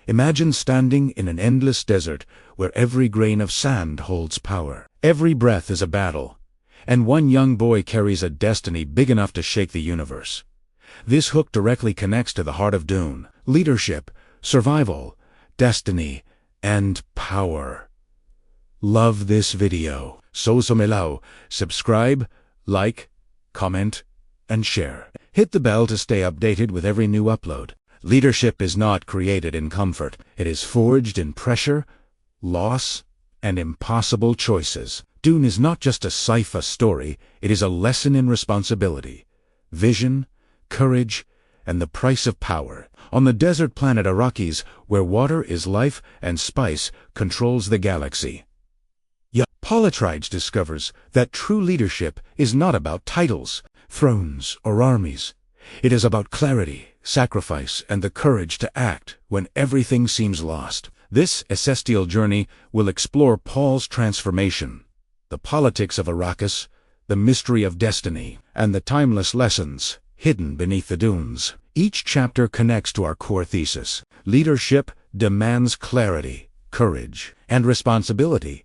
Imagine standing in an endless desert where every grain of sand holds power. Every breath is a battle, and one young boy carries a destiny big enough to shake the universe. This hook directly connects to the heart of Dune: leadership, survival, destiny, and power. Love this video. So subscribe, like, comment, and share. Hit the bell to stay updated with every new upload. Leadership is not created in comfort. It is forged in pressure, loss, and impossible choices. Dune is not just a sci-fi story, it is a lesson in responsibility, vision, courage, and the price of power. On the desert planet Arrakis, where water is life and spice controls the galaxy, Paul Atreides discovers that true leadership is not about titles, thrones, or armies. It is about clarity, sacrifice, and the courage to act when everything seems lost. This celestial journey will explore Paul's transformation, the politics of Arrakis, the mystery of destiny, and the timeless lessons hidden beneath the dunes. Each chapter connects to our core thesis. Leadership demands clarity, courage, and responsibility,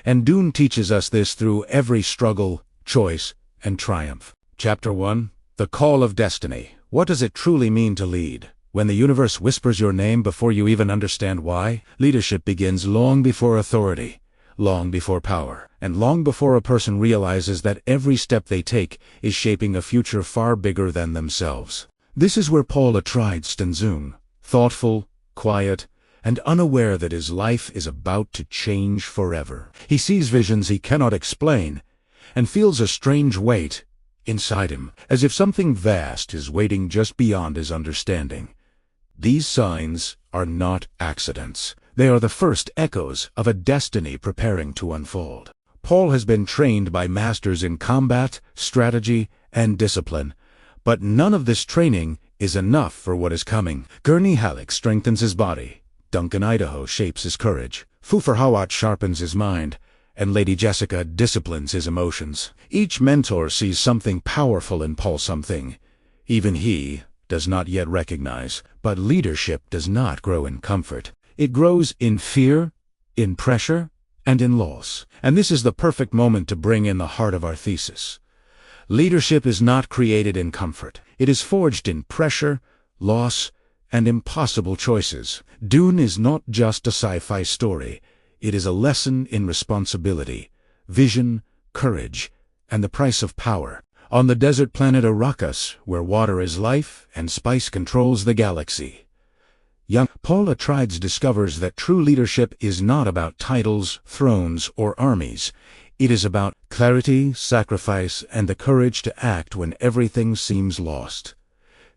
and Dune teaches us this through every struggle, choice, and triumph. Chapter 1. The Call of Destiny. What does it truly mean to lead? When the universe whispers your name before you even understand why? Leadership begins long before authority, long before power, and long before a person realizes that every step they take is shaping a future far bigger than themselves. This is where Paul Atreides stands, thoughtful, quiet, and unaware that his life is about to change forever. He sees visions he cannot explain, and feels a strange weight inside him, as if something vast is waiting just beyond his understanding. These signs are not accidents. They are the first echoes of a destiny preparing to unfold. Paul has been trained by masters in combat, strategy, and discipline, but none of this training is enough for what is coming. Gurney Halleck strengthens his body, Duncan Idaho shapes his courage, Fufer Hawat sharpens his mind, and Lady Jessica disciplines his emotions. Each mentor sees something powerful in Paul, something even he does not yet recognize. But leadership does not grow in comfort. It grows in fear, in pressure, and in loss. And this is the perfect moment to bring in the heart of our thesis. Leadership is not created in comfort. It is forged in pressure, loss, and impossible choices. Dune is not just a sci-fi story. It is a lesson in responsibility, vision, courage, and the price of power. On the desert planet Arrakis, where water is life and spice controls the galaxy, young Paul Atreides discovers that true leadership is not about titles, thrones, or armies. It is about clarity, sacrifice, and the courage to act when everything seems lost.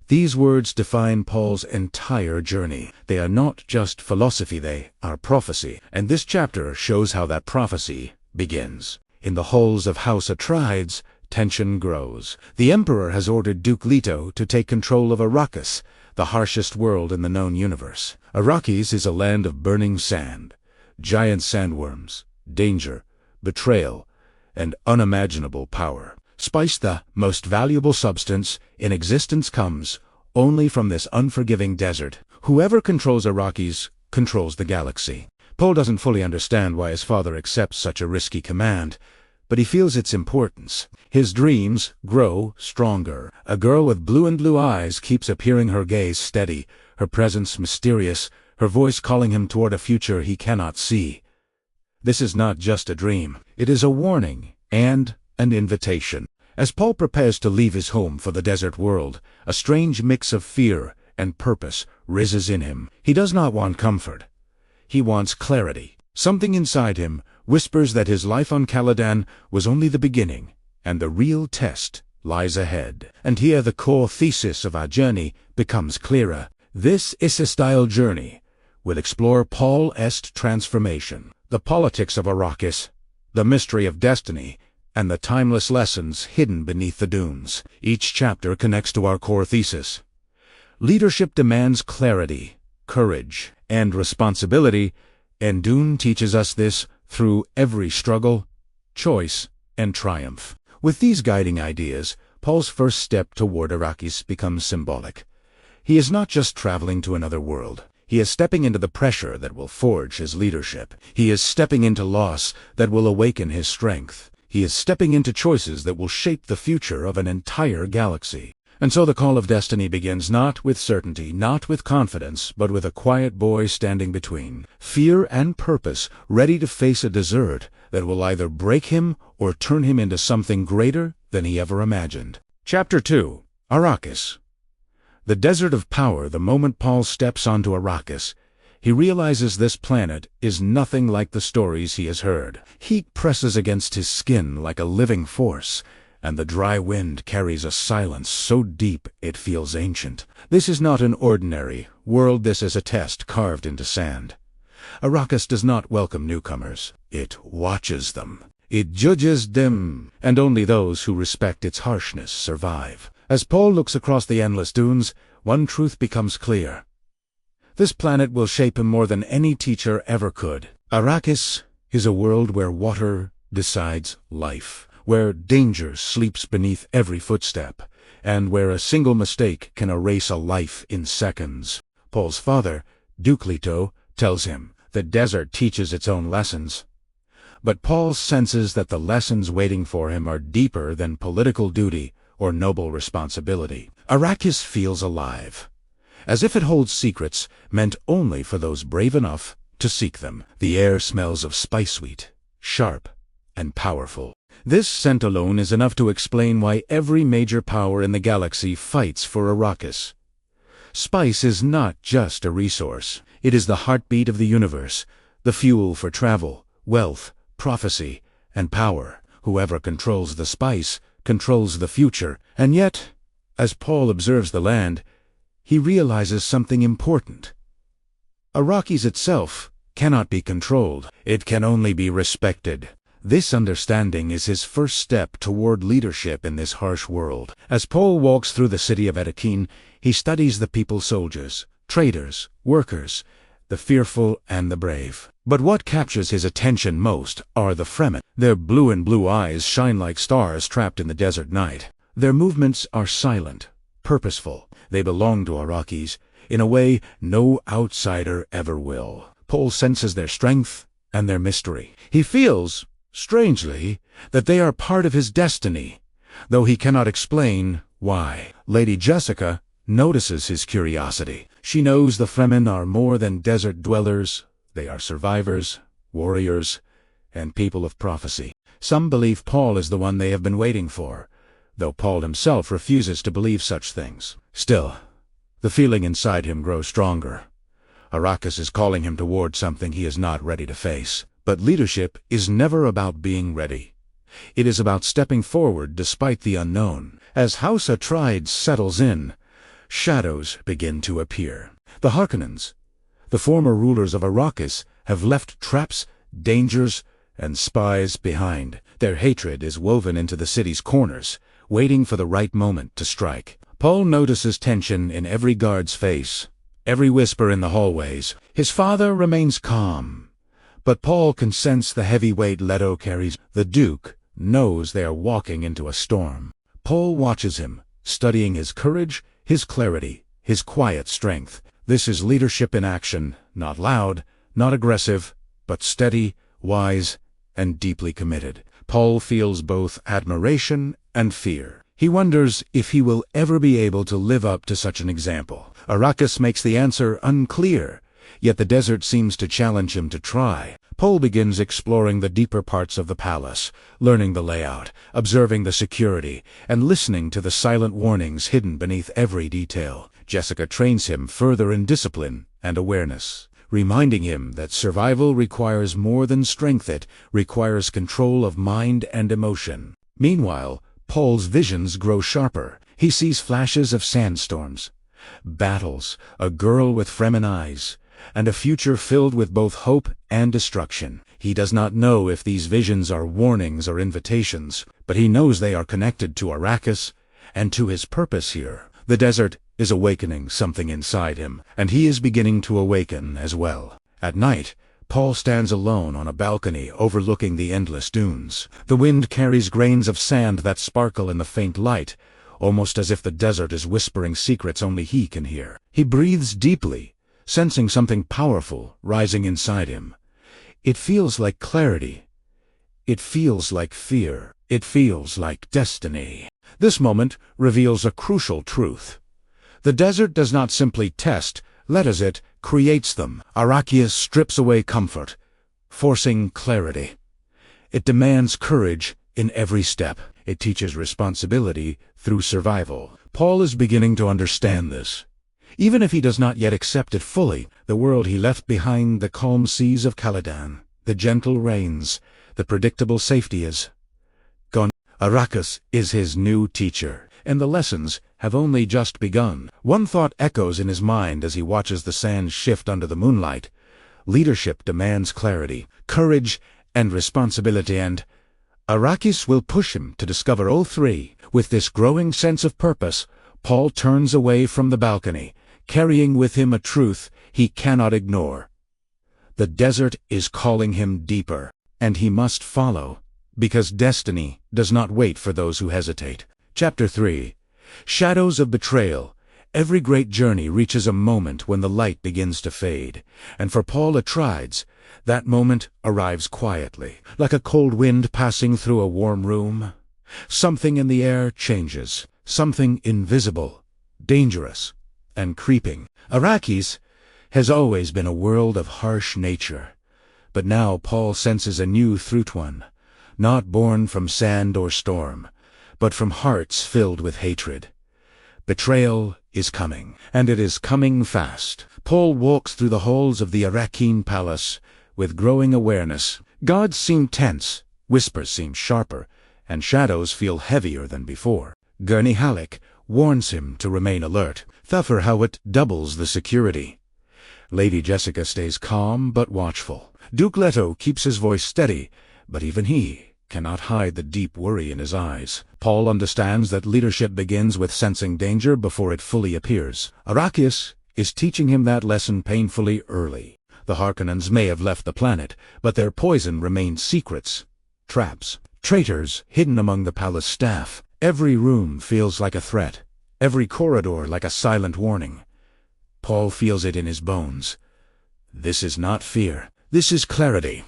These words define Paul's entire journey. They are not just philosophy, they are prophecy. And this chapter shows how that prophecy begins. In the halls of House Atreides, tension grows. The Emperor has ordered Duke Leto to take control of Arrakis, the harshest world in the known universe. Arrakis is a land of burning sand, giant sandworms, danger, betrayal, and unimaginable power. Spice, the most valuable substance in existence, comes only from this unforgiving desert. Whoever controls Arrakis controls the galaxy. Paul doesn't fully understand why his father accepts such a risky command, but he feels its importance. His dreams grow stronger. A girl with blue eyes keeps appearing, her gaze steady, her presence mysterious, her voice calling him toward a future he cannot see. This is not just a dream. It is a warning and an invitation. As Paul prepares to leave his home for the desert world, a strange mix of fear and purpose rises in him. He does not want comfort. He wants clarity. Something inside him whispers that his life on Caladan was only the beginning, and the real test lies ahead. And here the core thesis of our journey becomes clearer. This celestial journey will explore Paul's transformation, the politics of Arrakis, the mystery of destiny, and the timeless lessons hidden beneath the dunes. Each chapter connects to our core thesis. Leadership demands clarity, courage, and responsibility, and Dune teaches us this through every struggle, choice, and triumph. With these guiding ideas, Paul's first step toward Arrakis becomes symbolic. He is not just traveling to another world. He is stepping into the pressure that will forge his leadership. He is stepping into loss that will awaken his strength. He is stepping into choices that will shape the future of an entire galaxy. And so the call of destiny begins, not with certainty, not with confidence, but with a quiet boy standing between fear and purpose, ready to face a desert that will either break him or turn him into something greater than he ever imagined. Chapter 2. Arrakis. The desert of power. The moment Paul steps onto Arrakis, he realizes this planet is nothing like the stories he has heard. Heat presses against his skin like a living force, and the dry wind carries a silence so deep it feels ancient. This is not an ordinary world. This is a test carved into sand. Arrakis does not welcome newcomers. It watches them. It judges them, and only those who respect its harshness survive. As Paul looks across the endless dunes, one truth becomes clear. This planet will shape him more than any teacher ever could. Arrakis is a world where water decides life, where danger sleeps beneath every footstep, and where a single mistake can erase a life in seconds. Paul's father, Duke Leto, tells him, "The desert teaches its own lessons." But Paul senses that the lessons waiting for him are deeper than political duty or noble responsibility. Arrakis feels alive, as if it holds secrets meant only for those brave enough to seek them. The air smells of spice-sweet, sharp, and powerful. This scent alone is enough to explain why every major power in the galaxy fights for Arrakis. Spice is not just a resource. It is the heartbeat of the universe, the fuel for travel, wealth, prophecy, and power. Whoever controls the spice controls the future. And yet, as Paul observes the land, he realizes something important. Arrakis itself cannot be controlled. It can only be respected. This understanding is his first step toward leadership in this harsh world. As Paul walks through the city of Arrakis, he studies the people, soldiers, traders, workers, the fearful and the brave. But what captures his attention most are the Fremen. Their blue eyes shine like stars trapped in the desert night. Their movements are silent, purposeful. They belong to Arrakis in a way no outsider ever will. Paul senses their strength and their mystery. He feels, strangely, that they are part of his destiny, though he cannot explain why. Lady Jessica notices his curiosity. She knows the Fremen are more than desert dwellers. They are survivors, warriors, and people of prophecy. Some believe Paul is the one they have been waiting for, though Paul himself refuses to believe such things. Still, the feeling inside him grows stronger. Arrakis is calling him toward something he is not ready to face. But leadership is never about being ready. It is about stepping forward despite the unknown. As House Atreides settles in, shadows begin to appear. The Harkonnens, the former rulers of Arrakis, have left traps, dangers, and spies behind. Their hatred is woven into the city's corners, waiting for the right moment to strike. Paul notices tension in every guard's face, every whisper in the hallways. His father remains calm, but Paul can sense the heavy weight Leto carries. The Duke knows they are walking into a storm. Paul watches him, studying his courage, his clarity, his quiet strength. This is leadership in action, not loud, not aggressive, but steady, wise, and deeply committed. Paul feels both admiration and fear. He wonders if he will ever be able to live up to such an example. Arrakis makes the answer unclear, yet the desert seems to challenge him to try. Paul begins exploring the deeper parts of the palace, learning the layout, observing the security, and listening to the silent warnings hidden beneath every detail. Jessica trains him further in discipline and awareness, reminding him that survival requires more than strength. It requires control of mind and emotion. Meanwhile, Paul's visions grow sharper. He sees flashes of sandstorms, battles, a girl with Fremen eyes, and a future filled with both hope and destruction. He does not know if these visions are warnings or invitations, but he knows they are connected to Arrakis and to his purpose here. The desert is awakening something inside him, and he is beginning to awaken as well. At night, Paul stands alone on a balcony overlooking the endless dunes. The wind carries grains of sand that sparkle in the faint light, almost as if the desert is whispering secrets only he can hear. He breathes deeply, sensing something powerful rising inside him. It feels like clarity. It feels like fear. It feels like destiny. This moment reveals a crucial truth. The desert does not simply test letters, it creates them. Arrakis strips away comfort, forcing clarity. It demands courage in every step. It teaches responsibility through survival. Paul is beginning to understand this. Even if he does not yet accept it fully, the world he left behind, the calm seas of Caladan, the gentle rains, the predictable safety is gone. Arrakis is his new teacher, and the lessons have only just begun. One thought echoes in his mind as he watches the sands shift under the moonlight. Leadership demands clarity, courage, and responsibility, and Arrakis will push him to discover all three. With this growing sense of purpose, Paul turns away from the balcony, carrying with him a truth he cannot ignore. The desert is calling him deeper, and he must follow, because destiny does not wait for those who hesitate. Chapter 3. Shadows of Betrayal. Every great journey reaches a moment when the light begins to fade, and for Paul Atreides, that moment arrives quietly, like a cold wind passing through a warm room. Something in the air changes, something invisible, dangerous, and creeping. Arrakis has always been a world of harsh nature, but now Paul senses a new truth, one not born from sand or storm, but from hearts filled with hatred. Betrayal is coming, and it is coming fast. Paul walks through the halls of the Arrakeen palace with growing awareness. Gods seem tense, whispers seem sharper, and shadows feel heavier than before. Gurney Halleck warns him to remain alert. Thufir Hawat doubles the security. Lady Jessica stays calm but watchful. Duke Leto keeps his voice steady, but even he cannot hide the deep worry in his eyes. Paul understands that leadership begins with sensing danger before it fully appears. Arrakis is teaching him that lesson painfully early. The Harkonnens may have left the planet, but their poison remains secrets, traps, traitors hidden among the palace staff. Every room feels like a threat, every corridor like a silent warning. Paul feels it in his bones. This is not fear. This is clarity.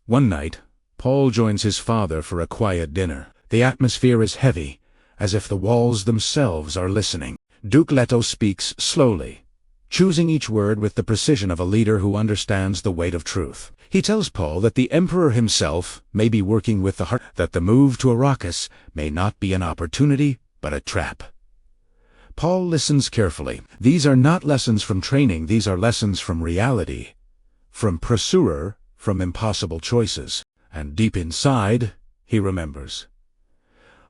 One night, Paul joins his father for a quiet dinner. The atmosphere is heavy, as if the walls themselves are listening. Duke Leto speaks slowly, choosing each word with the precision of a leader who understands the weight of truth. He tells Paul that the Emperor himself may be working with the heart, that the move to Arrakis may not be an opportunity, but a trap. Paul listens carefully. These are not lessons from training, these are lessons from reality, from pursuer, from impossible choices. And deep inside, he remembers.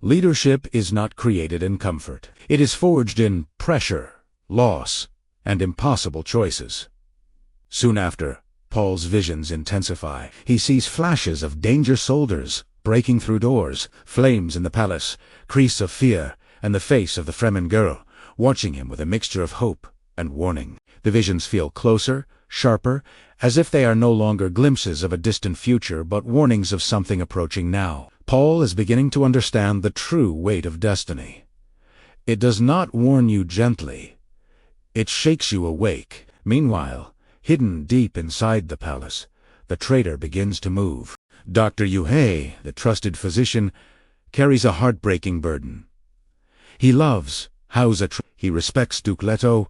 Leadership is not created in comfort. It is forged in pressure, loss, and impossible choices. Soon after, Paul's visions intensify. He sees flashes of danger soldiers breaking through doors, flames in the palace, cries of fear, and the face of the Fremen girl, watching him with a mixture of hope and warning. The visions feel closer, sharper, as if they are no longer glimpses of a distant future but warnings of something approaching now. Paul is beginning to understand the true weight of destiny. It does not warn you gently. It shakes you awake. Meanwhile, hidden deep inside the palace, the traitor begins to move. Dr. Yuhei, the trusted physician, carries a heartbreaking burden. He loves he respects Duke Leto,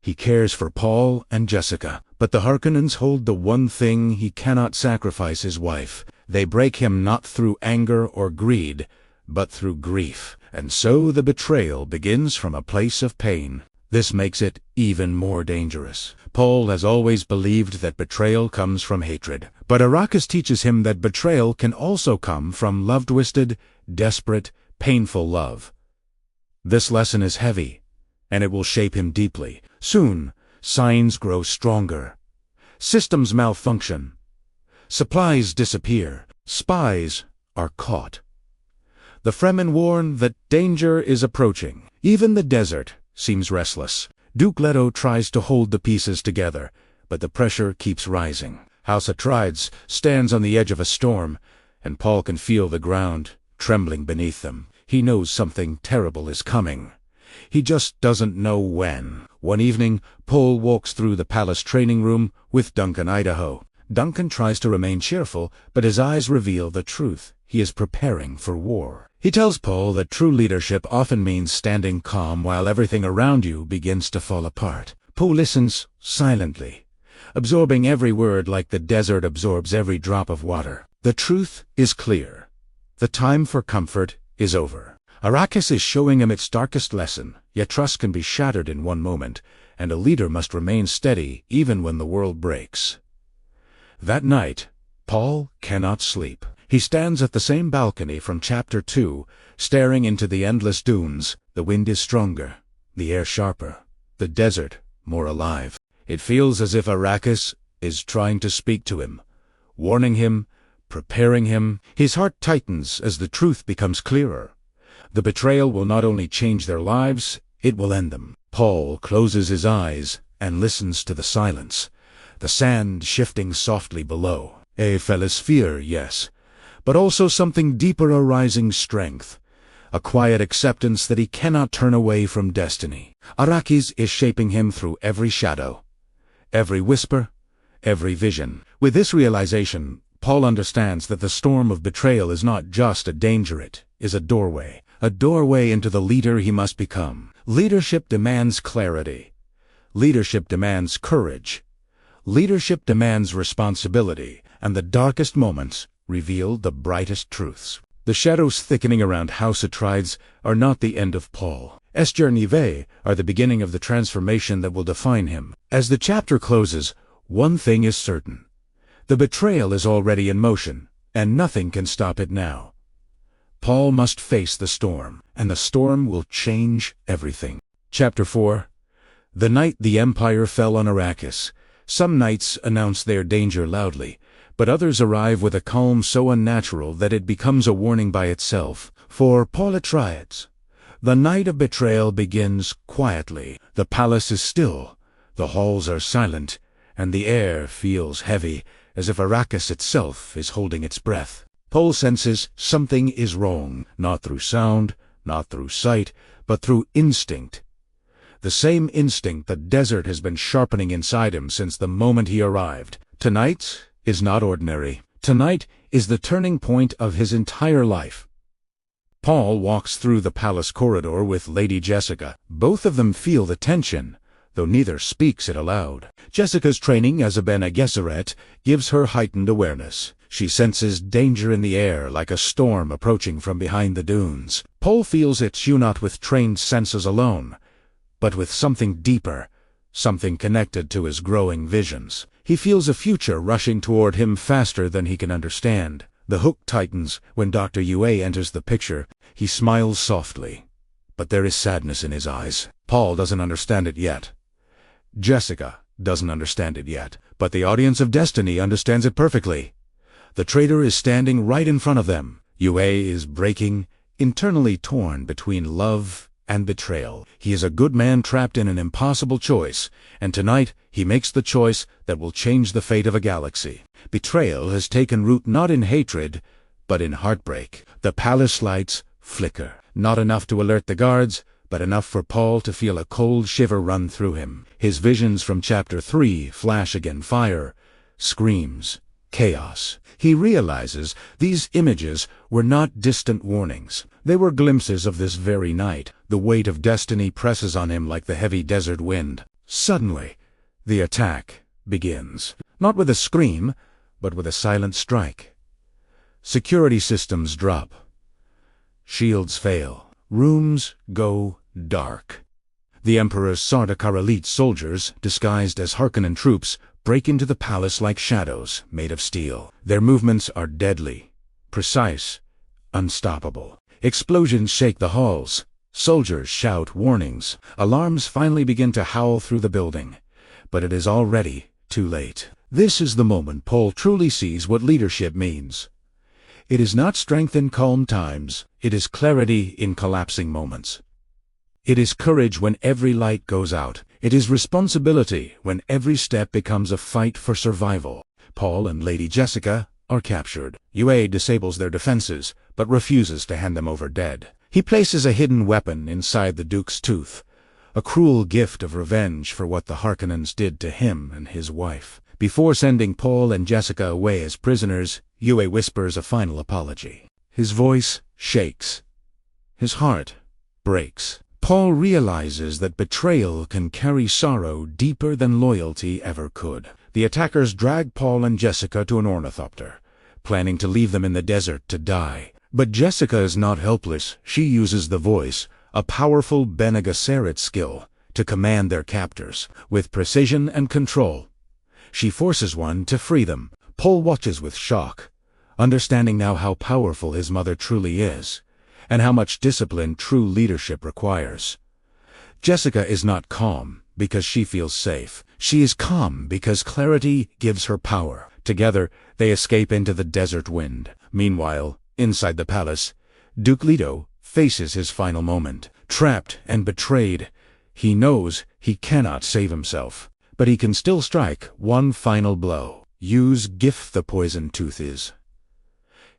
he cares for Paul and Jessica, but the Harkonnens hold the one thing he cannot sacrifice: his wife. They break him not through anger or greed, but through grief. And so the betrayal begins from a place of pain. This makes it even more dangerous. Paul has always believed that betrayal comes from hatred, but Arrakis teaches him that betrayal can also come from love-twisted, desperate, painful love. This lesson is heavy, and it will shape him deeply. Soon, signs grow stronger. Systems malfunction. Supplies disappear. Spies are caught. The Fremen warn that danger is approaching. Even the desert seems restless. Duke Leto tries to hold the pieces together, but the pressure keeps rising. House Atreides stands on the edge of a storm, and Paul can feel the ground trembling beneath them. He knows something terrible is coming. He just doesn't know when. One evening, Paul walks through the palace training room with Duncan Idaho. Duncan tries to remain cheerful, but his eyes reveal the truth. He is preparing for war. He tells Paul that true leadership often means standing calm while everything around you begins to fall apart. Paul listens silently, absorbing every word like the desert absorbs every drop of water. The truth is clear. The time for comfort is over. Arrakis is showing him its darkest lesson, yet trust can be shattered in one moment, and a leader must remain steady even when the world breaks. That night, Paul cannot sleep. He stands at the same balcony from Chapter 2, staring into the endless dunes. The wind is stronger, the air sharper, the desert more alive. It feels as if Arrakis is trying to speak to him, warning him, preparing him. His heart tightens as the truth becomes clearer. The betrayal will not only change their lives, it will end them. Paul closes his eyes and listens to the silence, the sand shifting softly below. A fearless fear, yes, but also something deeper, a rising strength, a quiet acceptance that he cannot turn away from destiny. Arrakis is shaping him through every shadow, every whisper, every vision. With this realization, Paul understands that the storm of betrayal is not just a danger, it is a doorway into the leader he must become. Leadership demands clarity. Leadership demands courage. Leadership demands responsibility, and the darkest moments reveal the brightest truths. The shadows thickening around House Atreides are not the end of Paul. Esjerniveh are the beginning of the transformation that will define him. As the chapter closes, one thing is certain. The betrayal is already in motion, and nothing can stop it now. Paul must face the storm, and the storm will change everything. Chapter 4. The night the Empire fell on Arrakis. Some knights announce their danger loudly, but others arrive with a calm so unnatural that it becomes a warning by itself. For Paul Atreides, the night of betrayal begins quietly. The palace is still, the halls are silent, and the air feels heavy, as if Arrakis itself is holding its breath. Paul senses something is wrong, not through sound, not through sight, but through instinct. The same instinct the desert has been sharpening inside him since the moment he arrived. Tonight is not ordinary. Tonight is the turning point of his entire life. Paul walks through the palace corridor with Lady Jessica. Both of them feel the tension, though neither speaks it aloud. Jessica's training as a Bene Gesserit gives her heightened awareness. She senses danger in the air like a storm approaching from behind the dunes. Paul feels it not with trained senses alone, but with something deeper, something connected to his growing visions. He feels a future rushing toward him faster than he can understand. The hook tightens when Dr. Yue enters the picture. He smiles softly, but there is sadness in his eyes. Paul doesn't understand it yet. Jessica doesn't understand it yet, but the audience of Destiny understands it perfectly. The traitor is standing right in front of them. Yue is breaking, internally torn between love and betrayal. He is a good man trapped in an impossible choice, and tonight he makes the choice that will change the fate of a galaxy. Betrayal has taken root not in hatred, but in heartbreak. The palace lights flicker, not enough to alert the guards, but enough for Paul to feel a cold shiver run through him. His visions from Chapter 3 flash again: fire, screams, chaos. He realizes these images were not distant warnings. They were glimpses of this very night. The weight of destiny presses on him like the heavy desert wind. Suddenly, the attack begins. Not with a scream, but with a silent strike. Security systems drop. Shields fail. Rooms go dark. The Emperor's Sardaukar elite soldiers, disguised as Harkonnen troops, break into the palace like shadows made of steel. Their movements are deadly, precise, unstoppable. Explosions shake the halls. Soldiers shout warnings. Alarms finally begin to howl through the building. But it is already too late. This is the moment Paul truly sees what leadership means. It is not strength in calm times. It is clarity in collapsing moments. It is courage when every light goes out. It is responsibility when every step becomes a fight for survival. Paul and Lady Jessica are captured. Yue disables their defenses, but refuses to hand them over dead. He places a hidden weapon inside the Duke's tooth, a cruel gift of revenge for what the Harkonnens did to him and his wife. Before sending Paul and Jessica away as prisoners, Yue whispers a final apology. His voice shakes. His heart breaks. Paul realizes that betrayal can carry sorrow deeper than loyalty ever could. The attackers drag Paul and Jessica to an ornithopter, planning to leave them in the desert to die. But Jessica is not helpless. She uses the voice, a powerful Bene Gesserit skill, to command their captors. With precision and control, she forces one to free them. Paul watches with shock, understanding now how powerful his mother truly is, and how much discipline true leadership requires. Jessica is not calm because she feels safe. She is calm because clarity gives her power. Together, they escape into the desert wind. Meanwhile, inside the palace, Duke Leto faces his final moment. Trapped and betrayed, he knows he cannot save himself, but he can still strike one final blow. Use Gif the poison tooth is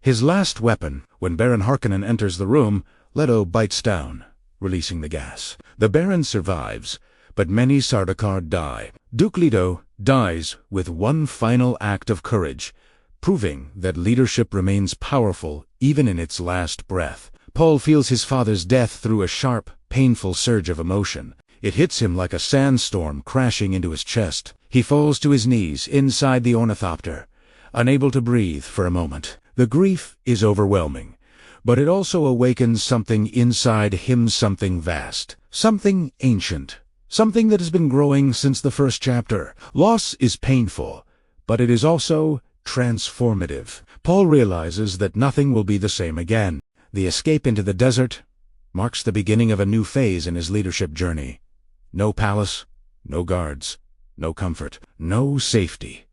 his last weapon. When Baron Harkonnen enters the room, Leto bites down, releasing the gas. The Baron survives, but many Sardaukar die. Duke Leto dies with one final act of courage, proving that leadership remains powerful even in its last breath. Paul feels his father's death through a sharp, painful surge of emotion. It hits him like a sandstorm crashing into his chest. He falls to his knees inside the ornithopter, unable to breathe for a moment. The grief is overwhelming, but it also awakens something inside him, something vast, something ancient, something that has been growing since the first chapter. Loss is painful, but it is also transformative. Paul realizes that nothing will be the same again. The escape into the desert marks the beginning of a new phase in his leadership journey. No palace, no guards, no comfort, no safety.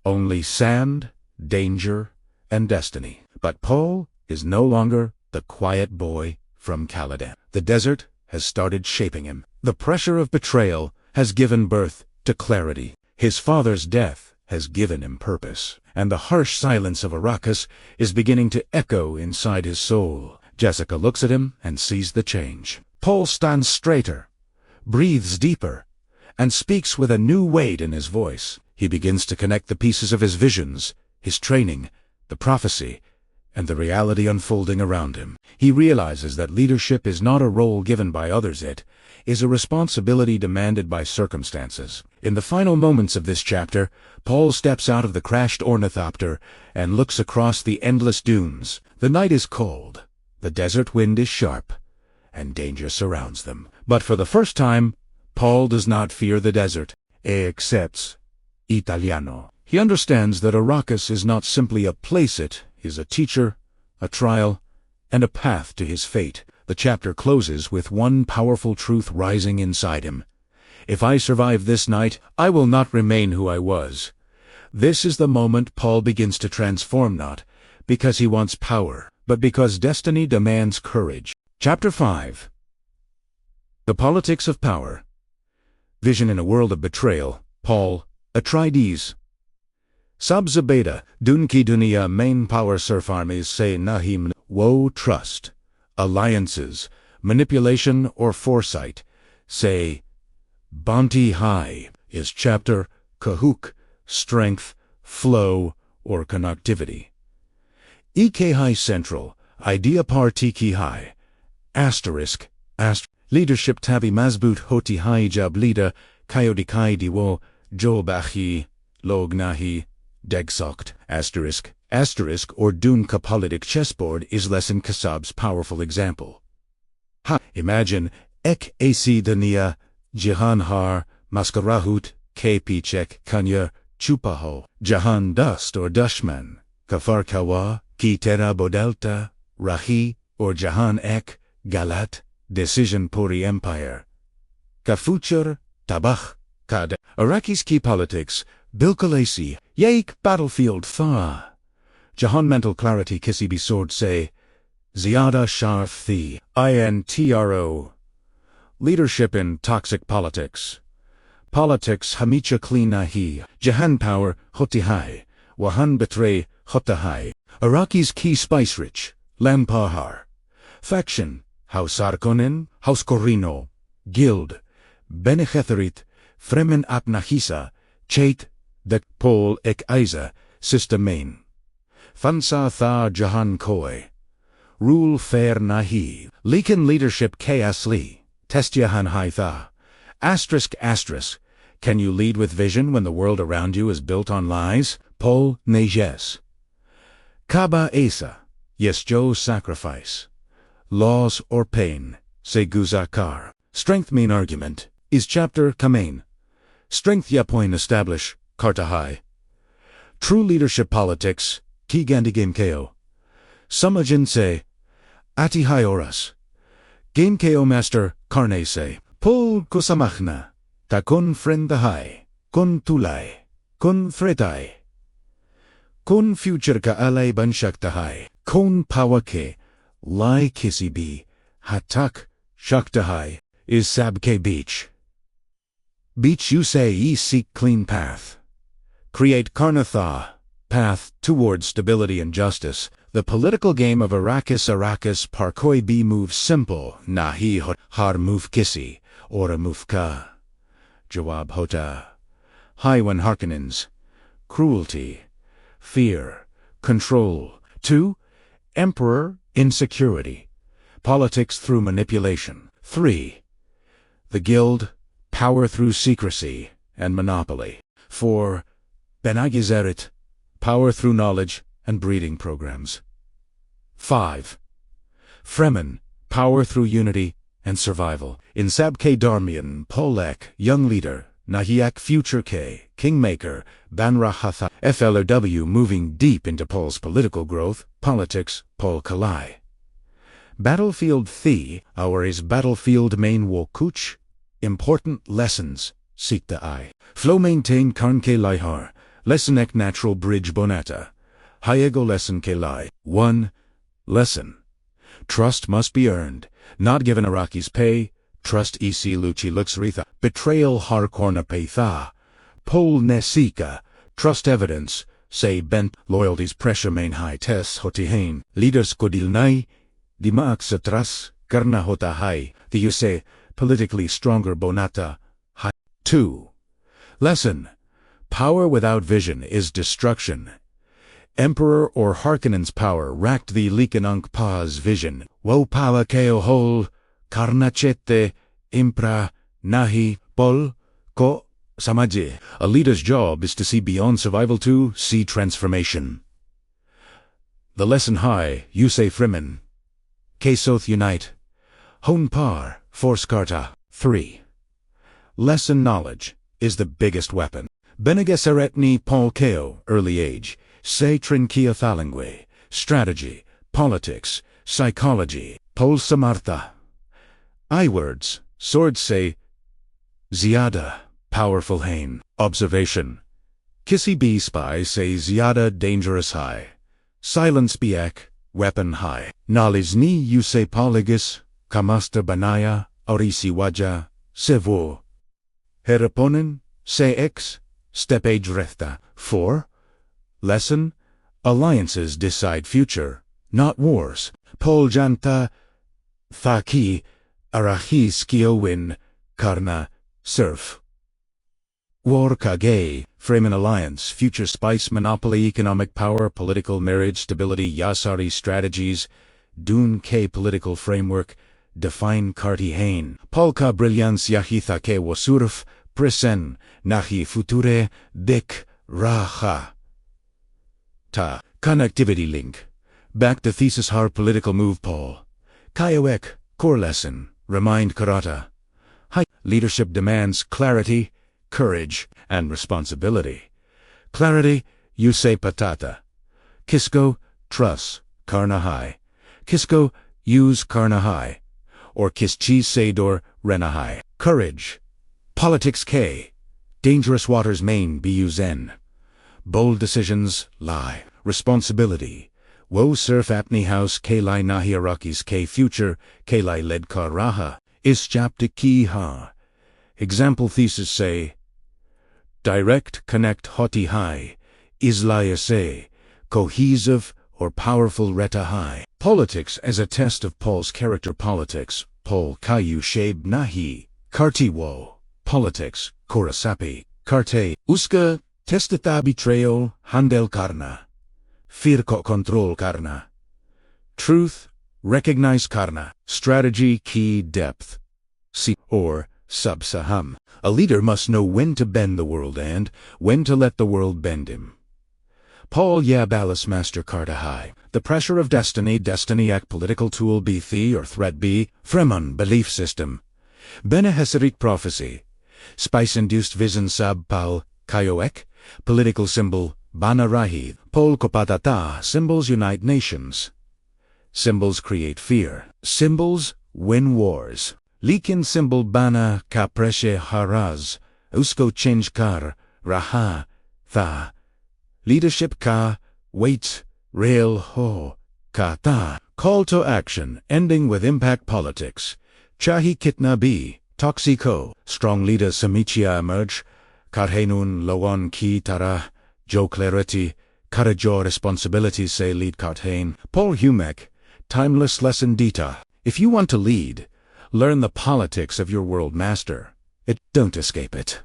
Only sand, danger, and destiny. But Paul is no longer the quiet boy from Caladan. The desert has started shaping him. The pressure of betrayal has given birth to clarity. His father's death has given him purpose. And the harsh silence of Arrakis is beginning to echo inside his soul. Jessica looks at him and sees the change. Paul stands straighter, breathes deeper, and speaks with a new weight in his voice. He begins to connect the pieces of his visions, his training, the prophecy, and the reality unfolding around him. He realizes that leadership is not a role given by others, it is a responsibility demanded by circumstances. In the final moments of this chapter, Paul steps out of the crashed ornithopter and looks across the endless dunes. The night is cold, the desert wind is sharp, and danger surrounds them. But for the first time, Paul does not fear the desert. E accepts Italiano. He understands that Arrakis is not simply a place, it is a teacher, a trial, and a path to his fate. The chapter closes with one powerful truth rising inside him. If I survive this night, I will not remain who I was. This is the moment Paul begins to transform, not because he wants power, but because destiny demands courage. Chapter 5. The Politics of Power. Vision in a World of Betrayal. Paul Atreides. Sab Zabeda, Dune ki dunia main power surf armies say nahim woe trust, alliances, manipulation or foresight, say Banti high is chapter kahuk, strength, flow, or connectivity. Ek high central, idea par tiki high, asterisk, leadership tabi mazboot hoti high jablida, kayodikai diwo, jobahi, lognahi, degsokt, asterisk, or Dune politic chessboard is lesson Kasab's powerful example. Imagine, ek ac dania, jihan har, maskarahut, k pichek, kanya, chupaho, jahan dust or dushman, kafar kawa, ki tera bodelta, rahi, or jahan ek, galat, decision puri empire. Kafuchur, tabach, kad. Arrakis key politics, bilkalasi, yaik battlefield tha. Jahan mental clarity kisi sword say, ziada sharf the, intro. Leadership in toxic politics. Politics hamicha clean nahi, jahan power, hotihai, wahan betray, hotahai. Arrakis key spice rich, lampahar. Faction, House Harkonnen, House Corrino. Guild, Benechetherit, Fremen ap Nahisa, Chait, de Paul Atreides, Systemain. Fansa tha Jahan Koi. Rule fair nahi. Leakin leadership Asli. Testyahan hai tha. Asterisk. Can you lead with vision when the world around you is built on lies? Paul Atreides. Kaba Asa. Yesjo sacrifice. Laws or pain. Seguzakar. Strength main argument. Is chapter Kamain. Strength yapoin establish. Kartahai. True leadership politics. Kigandigame Ko. Samajin se. Atihai oras. Game Ko master. Karne se. Pul kusamachna. Takun frendahai. Kun tulai. Kun fretai. Kun future ka alay banshaktahai. Kun pawake. Lai kisibi. Hatak. Shaktahai. Is sabke beach. Beach you say ye seek clean path. Create Karnatha. Path towards stability and justice. The political game of Arrakis parkoi be move simple. Nahi har move kisi. Ora mufka. Jawab hota. Haiwan Harkonnens. Cruelty. Fear. Control. 2. Emperor. Insecurity. Politics through manipulation. 3. The Guild. Power through secrecy and monopoly. 4. Benagizerit. Power through knowledge and breeding programs. 5. Fremen. Power through unity and survival. In Sabke Darmian, Polek, young leader, Nahiak future K, kingmaker, Banrahatha, FLOW moving deep into Pol's political growth, politics, Pol Kalai. Battlefield Thi, our is battlefield main Wokuch, important lessons, Sikta I. Flow maintain Karnke Laihar, lesson ek natural bridge Bonata. Hayego lesson Ke Lai. 1. Lesson. Trust must be earned, not given Araki's pay. Trust ec luchi luxritha. Betrayal harkorna peitha. Pol nesika. Trust evidence. Say bent. Loyalties pressure main high tes hotihain. Leaders kodilnai. Dimaak satras. Karna hota hai. The you say. Politically stronger bonata. Hai. 2. Lesson. Power without vision is destruction. Emperor or Harkonnen's power racked the Likanunk Pa's vision. Wo pawa keo hol. Karnachete. Impra. Nahi. Pol. Ko. Samaji. A leader's job is to see beyond survival to see transformation. The lesson high, you say Fremen. Kesoth unite. Hon par, force karta. 3. Lesson knowledge is the biggest weapon. Benegeseretni Paul Keo, early age. Se trinkia thalangue. Strategy, politics, psychology. Pol samartha. I words, swords say. Ziada. Powerful hain. Observation. Kissy B spy say ziada dangerous high. Silence biak, weapon high. Nalizni you say polygus, kamasta banaya, orisi waja, sevo. Heraponen, say x, step age rethta. 4. Lesson. Alliances decide future, not wars. Pol janta, thaki, arachis kiowin, karna, surf. War kage, Fremen alliance, future spice monopoly economic power political marriage stability Yasari strategies, Dune K political framework, define Karti Hain, Polka brilliance Yahitha Ke wasurf, presen, nahi future, dik, raha. Ta, connectivity link. Back to thesis har political move Paul. Kayoek, core lesson, remind Karata. Hi, leadership demands clarity, courage, and responsibility. Clarity, you say patata. Kisko, trust, karnahai. Kisko, use karnahai. Or kischis seidor, renahai. Courage. Politics K. Dangerous waters main bu zen. Bold decisions, lie. Responsibility. Wo surf apni house K lai nahi Arakis K future, K lai led karaha. Is chapter ki ha. Example thesis say. Direct connect hoti high, islaya say, cohesive or powerful reta high. Politics as a test of Paul's character politics, Paul kayu shab nahi, karti wo, Politics, Korasapi, Karte, Uska, Testata betrayal, Handel karna. Fear control karna. Truth, recognize karna. Strategy, key depth. See, or subsaham. A leader must know when to bend the world and when to let the world bend him. Paul Yabalis Master Kartahai. The pressure of destiny ek political tool b the or threat b, Fremen belief system. Bene Heseric prophecy. Spice-induced vision sub pal, kayoek, political symbol, bana rahi, pol kopatata, symbols unite nations. Symbols create fear. Symbols win wars. Likin symbol bana kapreshe haraz, usko change kar, raha, tha. Leadership ka, wait, rail ho, ka ta. Call to action, ending with impact politics. Chahi kitna bi, toxico. Strong leader samichia emerge. Karhenun loan ki tara, jo clarity, karajo responsibility say lead karthain. Paul Humek, timeless lesson dita. If you want to lead, learn the politics of your world master. Don't escape it.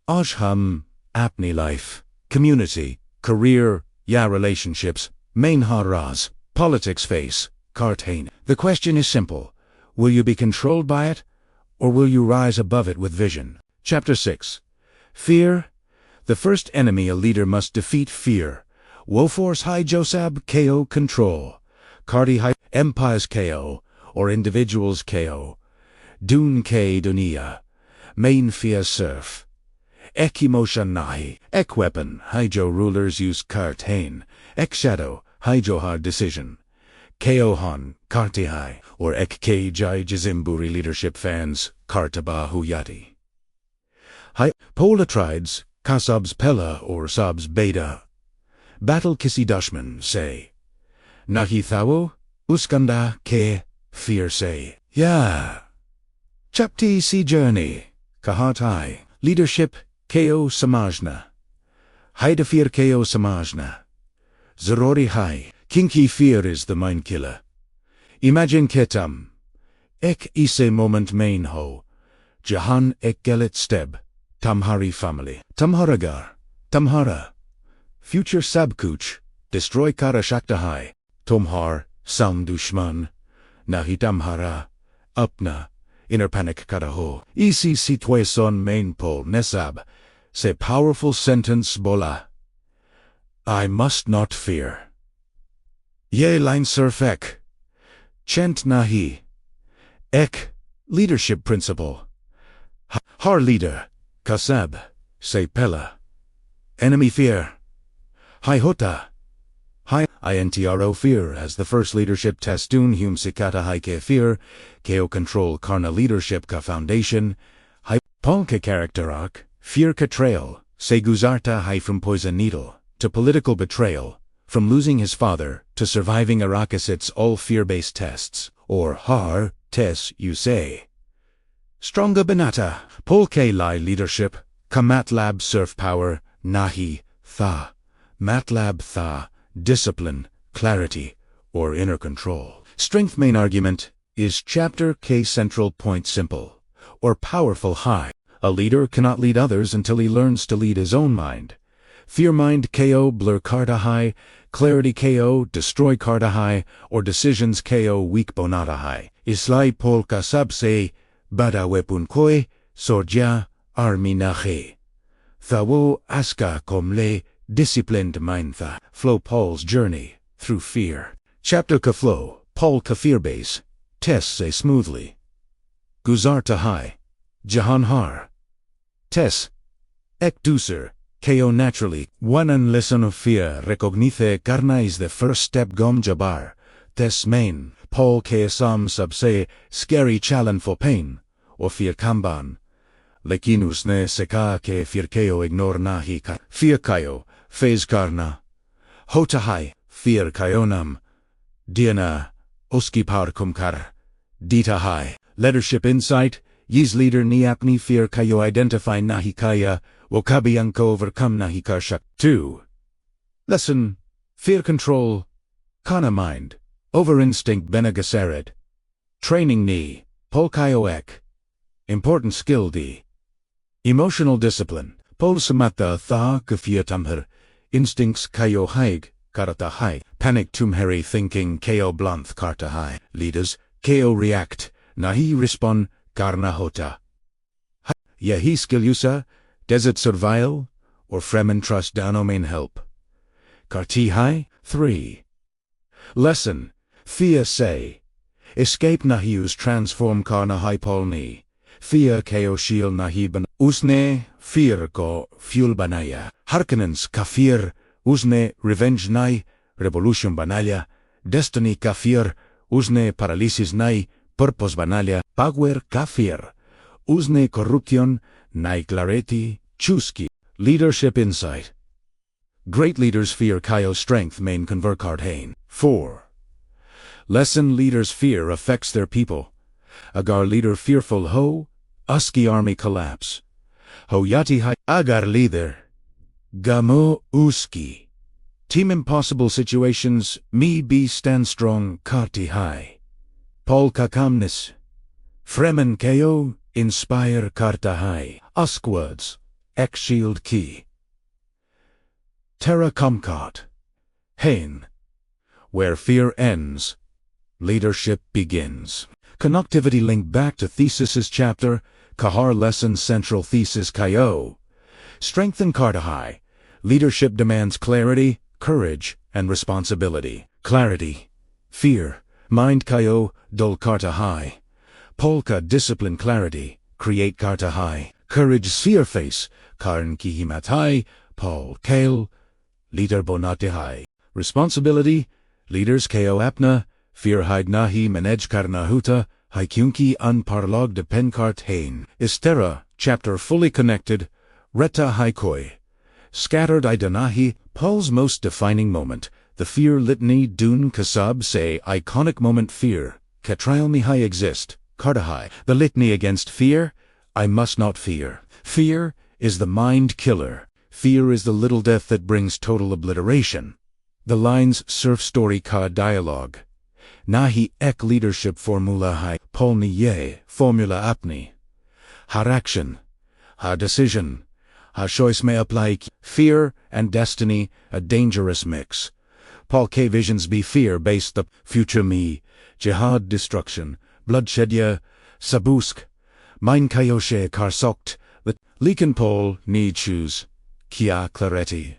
Ajham, apni life, community, career, relationships, main haraz, politics face, kartain. The question is simple. Will you be controlled by it, or will you rise above it with vision? Chapter 6. Fear. The first enemy a leader must defeat fear. Woforce high Josab KO control. Kardi high empires KO, or individuals KO. Dune K dunia. Main fear surf. Ek emotion nahi. Ek weapon, hijo rulers use kartain. Ek shadow, hijo hard decision. Keohan, kartihai, or ek k jai jizimburi leadership fans, kartaba huyati. Hi, Paul Atreides, kasabs pella or sabs beta. Battle kisi dushman, say. Nahi thawo, uskanda ke, fear say. Ya. Chapti si journey, kahatai, leadership, ko samajna. Haidafir ko samajna. Zarori hai, kinky fear is the mind killer. Imagine ketam. Ek ise moment main ho. Jahan ek gelet steb. Tamhari family. Tamharagar. Tamhara. Future sabkuch. Destroy kara shaktahai. Tomhar. Sam dushman. Nahi tamhara. Upna. Inner panic karaho. Isi situation main pol nesab. Say powerful sentence bola. I must not fear. Ye line surf ek. Chent nahi. Ek. Leadership principle. Har leader. Kasab. Say pella. Enemy fear. Hi hota. Hi intro fear as the first leadership test Dune hum sikata hi ke fear. Ko control karna leadership ka foundation. Hi polka character arc. Fear betrayal. Say guzarta hi from poison needle. To political betrayal. From losing his father to surviving Arrakis, it's all fear-based tests. Or har, tes, you say. Stronga banata, polke lai leadership, kamatlab surf power, nahi, tha. Matlab tha, discipline, clarity, or inner control. Strength main argument is chapter K central point simple, or powerful high. A leader cannot lead others until he learns to lead his own mind. Fear mind KO blur karta high, clarity KO destroy karta high, or decisions KO weak bonata high. Islai polka sabse, bada wepun koi, sorja, armi nahe. Thawo aska komle, disciplined mind tha. Flow Paul's journey, through fear. Chapter ka flow, Paul ka fear base. Tess say smoothly. Guzarta high. Jahan har. Tess. Ek duser. KO naturally. One lesson of fear recognize karna is the first step gom jabar. Tess main. Paul ke sam sabse scary challenge for pain. Or fear kamban. Lekinus ne seka ke fear keo ignore nahi ka. Fear kayo. Phase karna. Hotahai. Fear kayonam. Diana. Oski par kumkar. Dita hai. Leadership insight. Yis leader ni apni fear kayo identify nahi kaya. Wakabi anko overcome nahi karshak. 2. Lesson. Fear control. Kana mind. Over instinct benegasered. Training ni. Polkayo ek. Important skill d. Emotional discipline. Paul samata tha kafia tamher. Instincts kayo haig, karata hai. Panic tumheri thinking kayo blanth karta hai. Leaders, kayo react, nahi respond, karna hota. Yahi skilusa, desert survival, or Fremen trust dano main help. Karti hai, 3. Lesson. Fia say. Escape nahius transform karna hai polni. Fia kayo shiel nahiban. Usne, fear ko fuel banaya. Harkanens kafir, usne revenge nai, revolution banaya. Destiny kafir, usne paralysis nai, purpose banaya. Power kafir, usne corruption, nai clarity, chuski. Leadership insight. Great leaders fear kayo strength main convert hain. 4. Lesson. Leaders' fear affects their people. Agar leader fearful ho, uski army collapse. Ho yati hai agar leader. Gamo uski. Team impossible situations, me be stand strong karti hai. Paul kakamnis. Fremen kayo, inspire karta hai. Usk words. X shield key. Terra comcat. Hain. Where fear ends, leadership begins. Connectivity link back to thesis's chapter, Kahar lesson central thesis kayo. Strengthen kartahai. Leadership demands clarity, courage, and responsibility. Clarity. Fear. Mind kayo, dol kartahai. Polka discipline clarity, create kartahai. Courage sphere face, karn kihimatai, Paul kale, leader bonatihai. Responsibility. Leaders kayo apna, fear hide nahi manej karnahuta, haikyunki unparlog depenkart hain. Istera, chapter fully connected, reta haikoi. Scattered idanahi, Paul's most defining moment, the fear litany Dune kasab say iconic moment fear, katrial mihai exist, kartahai. The litany against fear, I must not fear. Fear is the mind killer. Fear is the little death that brings total obliteration. The lines surf story ka dialogue. Nahi ek leadership formula hai, Paul niye, formula apni. Har action, har decision, har choice may apply. Fear and destiny, a dangerous mix. Paul K. visions be fear-based the future me, jihad destruction, bloodshedya, sabusk, mein kayoshe karsokt, the liken Paul need choose, kia clareti.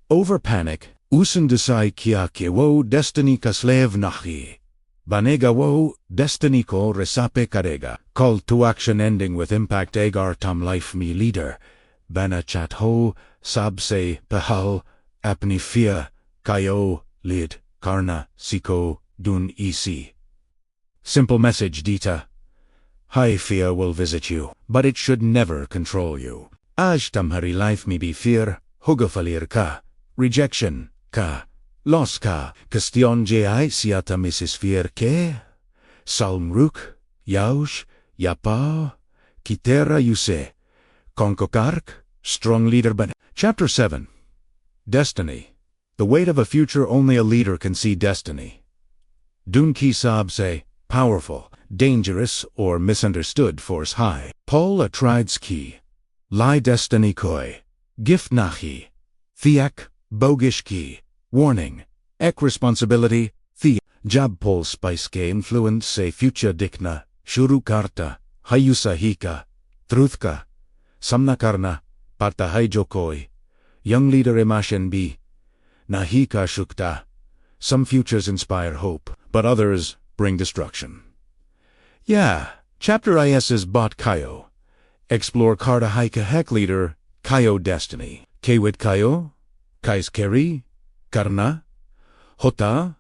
Over panic, usen desai kia kewo destiny kaslev nahi. Banega wo, destiny ko resape karega. Call to action ending with impact agar tam life me leader. Bana chat ho, sab se, pahal, apni fia, kayo, lid, karna, siko, dun ec. Simple message dita. High fear will visit you, but it should never control you. Aj tamhari life me be fear, hugafalir ka. Rejection, ka. Loss ka. Question ji siata Mrs. Fear ke. Salmruk, yaush, yapa, kitera yuse. Konkokark, strong leader but. Chapter 7. Destiny. The weight of a future only a leader can see destiny. Dun ki sab say, powerful, dangerous, or misunderstood force high. Paul Atreides ki. Lie destiny koi. Gift nahi. Thiak, bogish ki. Warning. Ek responsibility. The. Jab Paul spice ke influence se future dikna. Shuru karta. Hayusa hika. Truthka. Samna karna. Parta haijokoi. Young leader imashen bi. Nahika shukta. Some futures inspire hope, but others bring destruction. Yeah, chapter is is bot kayo. Explore karta haika hek leader, kayo destiny. Kewit kayo? Kais keri? Karna? Hota?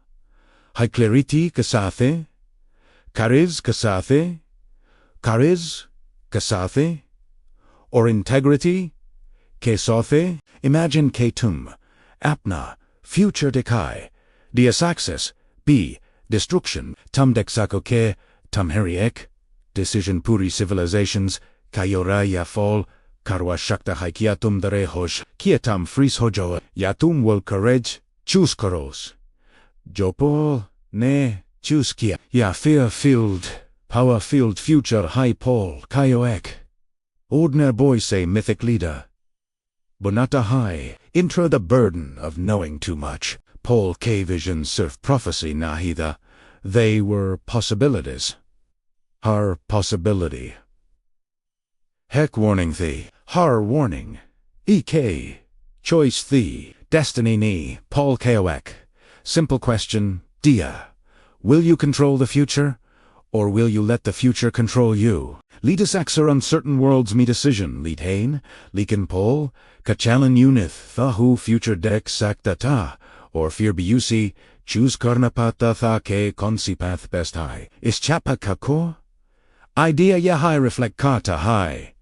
Haikleriti kasathe? Kariz kasathe? Kariz kasathe? Or integrity? Kesothe? Imagine ketum. Apna. Future decay. Diasaxis. B. Destruction. Tum dexako ke. Tum heriek. Decision puri civilizations. Kayora yafol. Karwa shakta haikiatum darehosh. Kietam fris hojoa. Yatum wol courage. Chus koros. Jopol. Ne. Chus kia. Ya fear filled. Power filled future high Paul. Kayoek. Ordinary boy say mythic leader. Bonata high, intro the burden of knowing too much. Paul K. Vision surf prophecy nahida. They were possibilities. Har possibility. Heck warning thee, har warning. EK. Choice thee, destiny ni, Paul Koek. Simple question, dia. Will you control the future? Or will you let the future control you? Leadus axer uncertain worlds me decision, lead hain, leakin Paul, kachalan unith, thahu future dek saktata, or fear biusi, choose karnapata tha ke consipath best high. Is chapa kako? Idea ya high reflect kata high.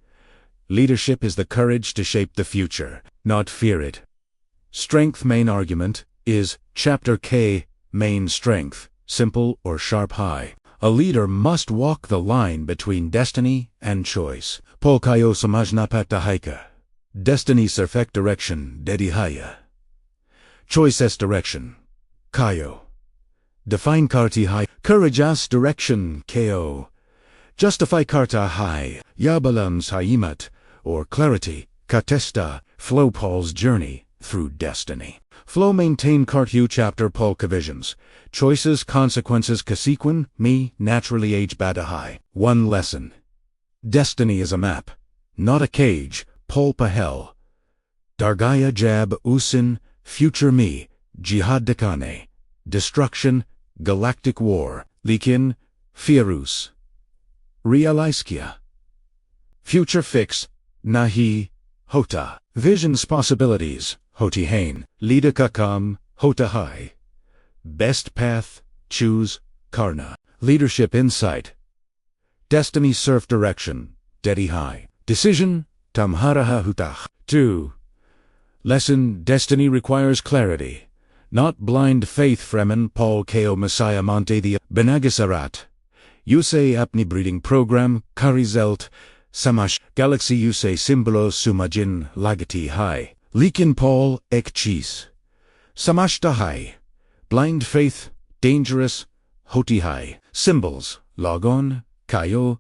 Leadership is the courage to shape the future, not fear it. Strength main argument is chapter K, main strength, simple or sharp high. A leader must walk the line between destiny and choice. Paul kayo samajnapata haika. Destiny surfect direction, dedi haya. Choice s direction, kayo. Define karti high. Courage as direction, ko. Justify karta high. Yabalams haimat, or clarity, katesta. Flow Paul's journey through destiny. Flow maintain Kartu chapter Polka visions. Choices, consequences, kasequin, me, naturally age badahai. One lesson. Destiny is a map, not a cage, Polpa hell. Dargaya jab usin, future me, jihad dekane. Destruction, galactic war, likin, firus. Realiskia. Future fix, nahi, hota. Visions possibilities, hoti hain. Lida kakam, hota hai. Best path, choose, karna. Leadership insight. Destiny surf direction, dedi high. Decision, tamharaha hutach. 2. Lesson, destiny requires clarity. Not blind faith. Fremen Paul Ko Messiah Monte the Benagisarat. Yusei apni breeding program, Karizelt, Samash, Galaxy Yusei Simbolos Sumajin, Lagati High. Likin Paul, Ek Chis. Samashta High. Blind faith, dangerous, hoti high. Symbols, logon, kayo,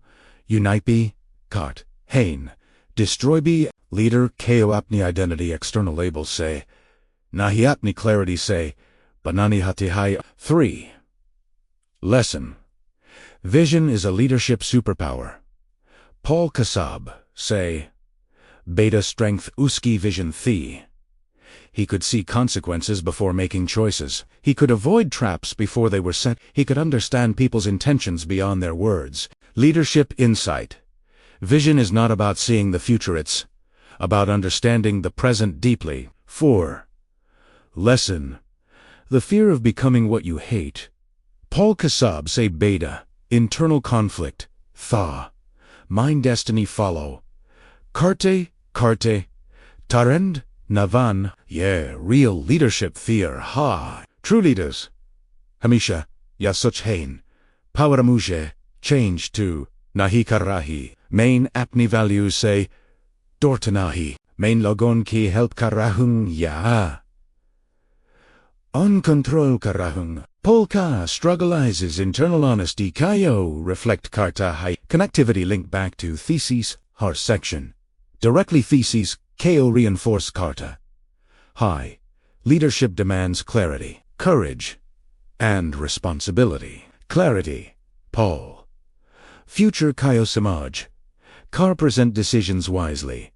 unaipi, kart, hain. Destroybi, leader, ko apni identity. External labels say, nahi apni clarity say, banani hati high. 3. Lesson. Vision is a leadership superpower. Paul Kasab, say, beta strength uski vision thi. He could see consequences before making choices. He could avoid traps before they were set. He could understand people's intentions beyond their words. Leadership insight. Vision is not about seeing the future, it's about understanding the present deeply. 4. Lesson. The fear of becoming what you hate. Paul Kasab say beta, internal conflict, tha. Mind destiny follow. Karte, tarend, navan, yeah, real leadership fear, ha. True leaders. Hamisha, yasuch hain. Poweramuje, change to, nahi karahi. Main apni values say, dortanahi. Main logon ki help karahung, ya. Uncontrol karahung. Polka struggleizes internal honesty. Kayo reflect karta hai. Connectivity link back to theses, har section. Directly theses, ko reinforce karta. High. Leadership demands clarity, courage, and responsibility. Clarity. Paul. Future kayo samaj. Kar present decisions wisely.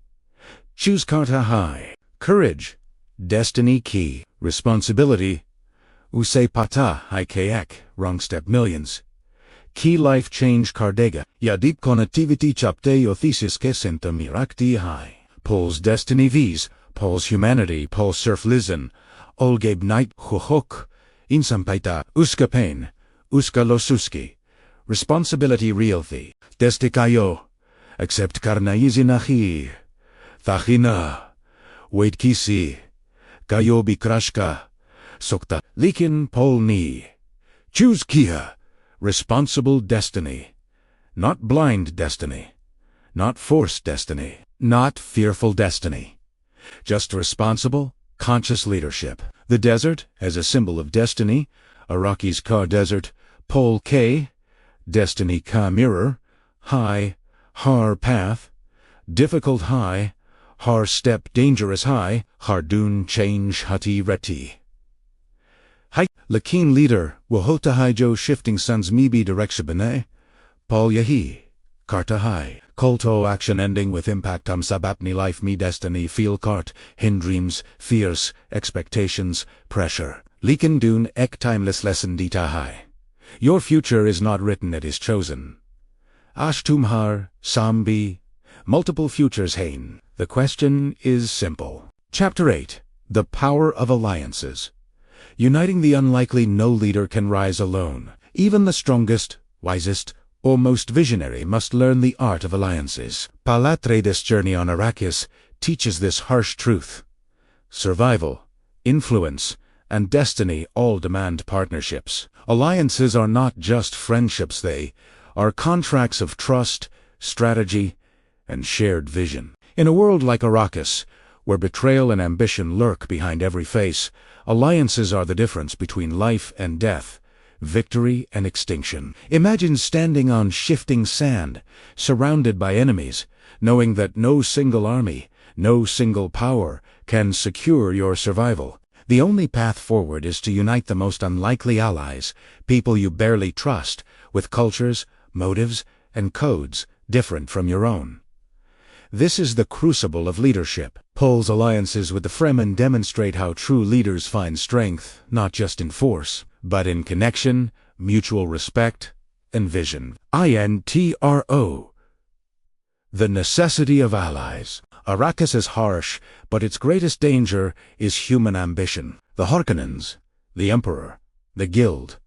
Choose karta high. Courage. Destiny key. Responsibility. Usay pata hai kayak. Wrong step millions. Key life change kardega. Yadip connectivity chapte yo thesis ke senta mirakti high. Paul's destiny v's. Paul's humanity. Paul surf listen. Olgabe night hohok. Insampaita. Uska pain. Uska losuski. Responsibility realthi. Destikayo. Accept karnaizi nahi. Thachina. Wait kisi. Kayo bikrashka. Sokta. Likin Paul ni. Choose kia. Responsible destiny. Not blind destiny. Not forced destiny. Not fearful destiny. Just responsible, conscious leadership. The desert, as a symbol of destiny. Arrakis Ka Desert. Pole K. Destiny Ka Mirror. High. Har Path. difficult high, har step dangerous high, har dune change hati reti. Hai, lakin leader, wahota hijo shifting suns mibi direction Paul yahi, karta hai. Kulto action ending with impact sabapni life me destiny feel cart, hin dreams, fears, expectations, pressure. Liken dune ek timeless lesson dita hai. Your future is not written, it is chosen. Ashtumhar, sambi, multiple futures hain. The question is simple. Chapter 8. The Power of Alliances. Uniting the unlikely, no leader can rise alone. Even the strongest, wisest, or most visionary must learn the art of alliances. Paul Atreides' journey on Arrakis teaches this harsh truth. Survival, influence, and destiny all demand partnerships. Alliances are not just friendships, they are contracts of trust, strategy, and shared vision. In a world like Arrakis, where betrayal and ambition lurk behind every face, alliances are the difference between life and death, victory and extinction. Imagine standing on shifting sand, surrounded by enemies, knowing that no single army, no single power can secure your survival. The only path forward is to unite the most unlikely allies, people you barely trust, with cultures, motives, and codes different from your own. This is the crucible of leadership. Paul's alliances with the Fremen demonstrate how true leaders find strength, not just in force, but in connection, mutual respect, and vision. INTRO. The necessity of allies. Arrakis is harsh, but its greatest danger is human ambition. The Harkonnens, the Emperor, the Guild,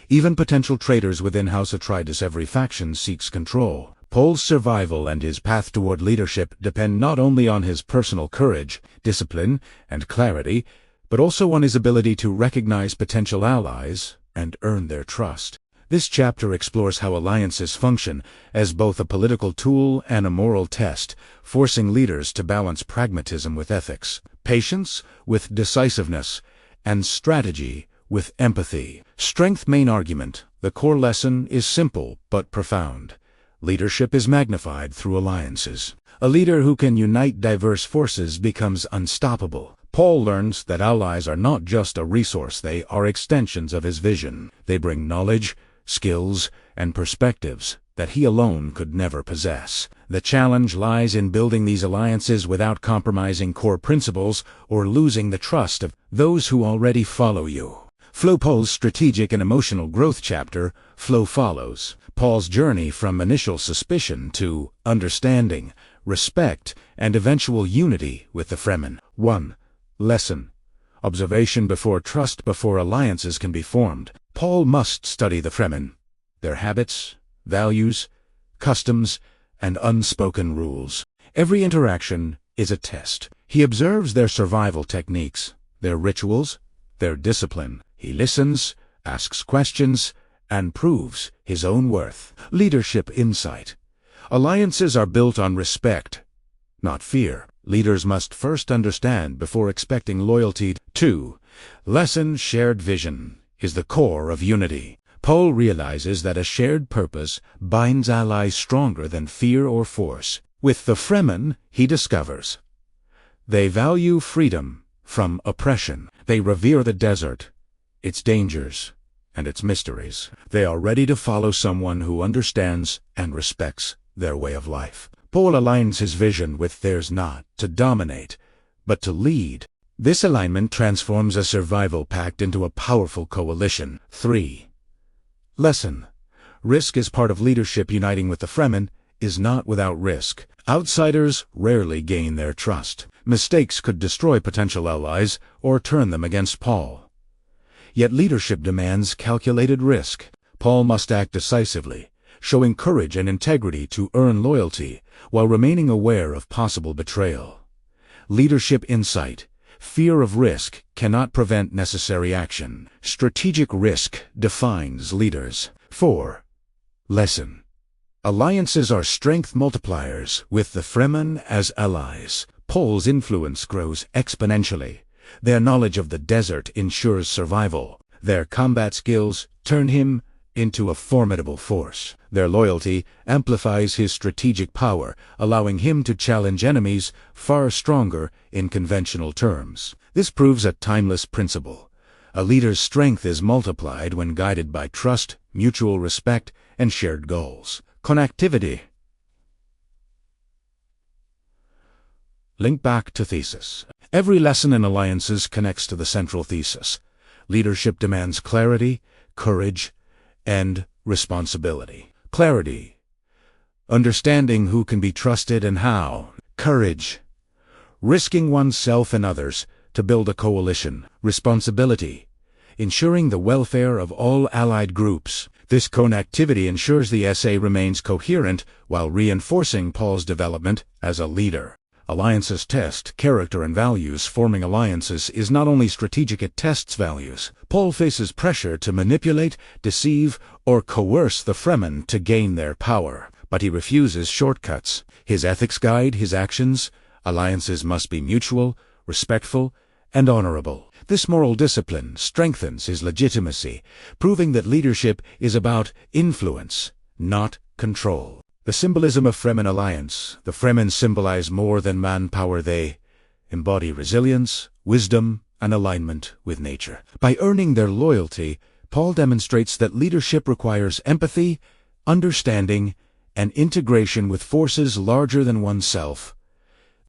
even potential traitors within House Atreides, every faction seeks control. Paul's survival and his path toward leadership depend not only on his personal courage, discipline, and clarity, but also on his ability to recognize potential allies and earn their trust. This chapter explores how alliances function as both a political tool and a moral test, forcing leaders to balance pragmatism with ethics, patience with decisiveness, and strategy with empathy. Strength main argument. The core lesson is simple but profound. Leadership is magnified through alliances. A leader who can unite diverse forces becomes unstoppable. Paul learns that allies are not just a resource, they are extensions of his vision. They bring knowledge, skills, and perspectives that he alone could never possess. The challenge lies in building these alliances without compromising core principles or losing the trust of those who already follow you. Paul's strategic and emotional growth chapter, Flow follows. Paul's journey from initial suspicion to understanding, respect, and eventual unity with the Fremen. 1. Lesson. Observation before trust. Before alliances can be formed, Paul must study the Fremen, their habits, values, customs, and unspoken rules. Every interaction is a test. He observes their survival techniques, their rituals, their discipline. He listens, asks questions, and proves his own worth. Leadership insight. Alliances are built on respect, not fear. Leaders must first understand before expecting loyalty. 2. Lesson. Shared vision is the core of unity. Paul realizes that a shared purpose binds allies stronger than fear or force. With the Fremen, he discovers they value freedom from oppression. They revere the desert, its dangers, and its mysteries. They are ready to follow someone who understands and respects their way of life. Paul aligns his vision with theirs, not to dominate, but to lead. This alignment transforms a survival pact into a powerful coalition. 3. Lesson. Risk is part of leadership. Uniting with the Fremen is not without risk. Outsiders rarely gain their trust. Mistakes could destroy potential allies or turn them against Paul. Yet leadership demands calculated risk. Paul must act decisively, showing courage and integrity to earn loyalty, while remaining aware of possible betrayal. Leadership insight. Fear of risk cannot prevent necessary action. Strategic risk defines leaders. 4. Lesson. Alliances are strength multipliers. With the Fremen as allies, Paul's influence grows exponentially. Their knowledge of the desert ensures survival. Their combat skills turn him into a formidable force. Their loyalty amplifies his strategic power, allowing him to challenge enemies far stronger in conventional terms. This proves a timeless principle. A leader's strength is multiplied when guided by trust, mutual respect, and shared goals. Connectivity. Link back to thesis. Every lesson in alliances connects to the central thesis. Leadership demands clarity, courage, and responsibility. Clarity. Understanding who can be trusted and how. Courage. Risking oneself and others to build a coalition. Responsibility. Ensuring the welfare of all allied groups. This connectivity ensures the essay remains coherent while reinforcing Paul's development as a leader. Alliances test character and values. Forming alliances is not only strategic, it tests values. Paul faces pressure to manipulate, deceive, or coerce the Fremen to gain their power. But he refuses shortcuts. His ethics guide his actions. Alliances must be mutual, respectful, and honorable. This moral discipline strengthens his legitimacy, proving that leadership is about influence, not control. The symbolism of Fremen alliance. The Fremen symbolize more than manpower. They embody resilience, wisdom, and alignment with nature. By earning their loyalty, Paul demonstrates that leadership requires empathy, understanding, and integration with forces larger than oneself.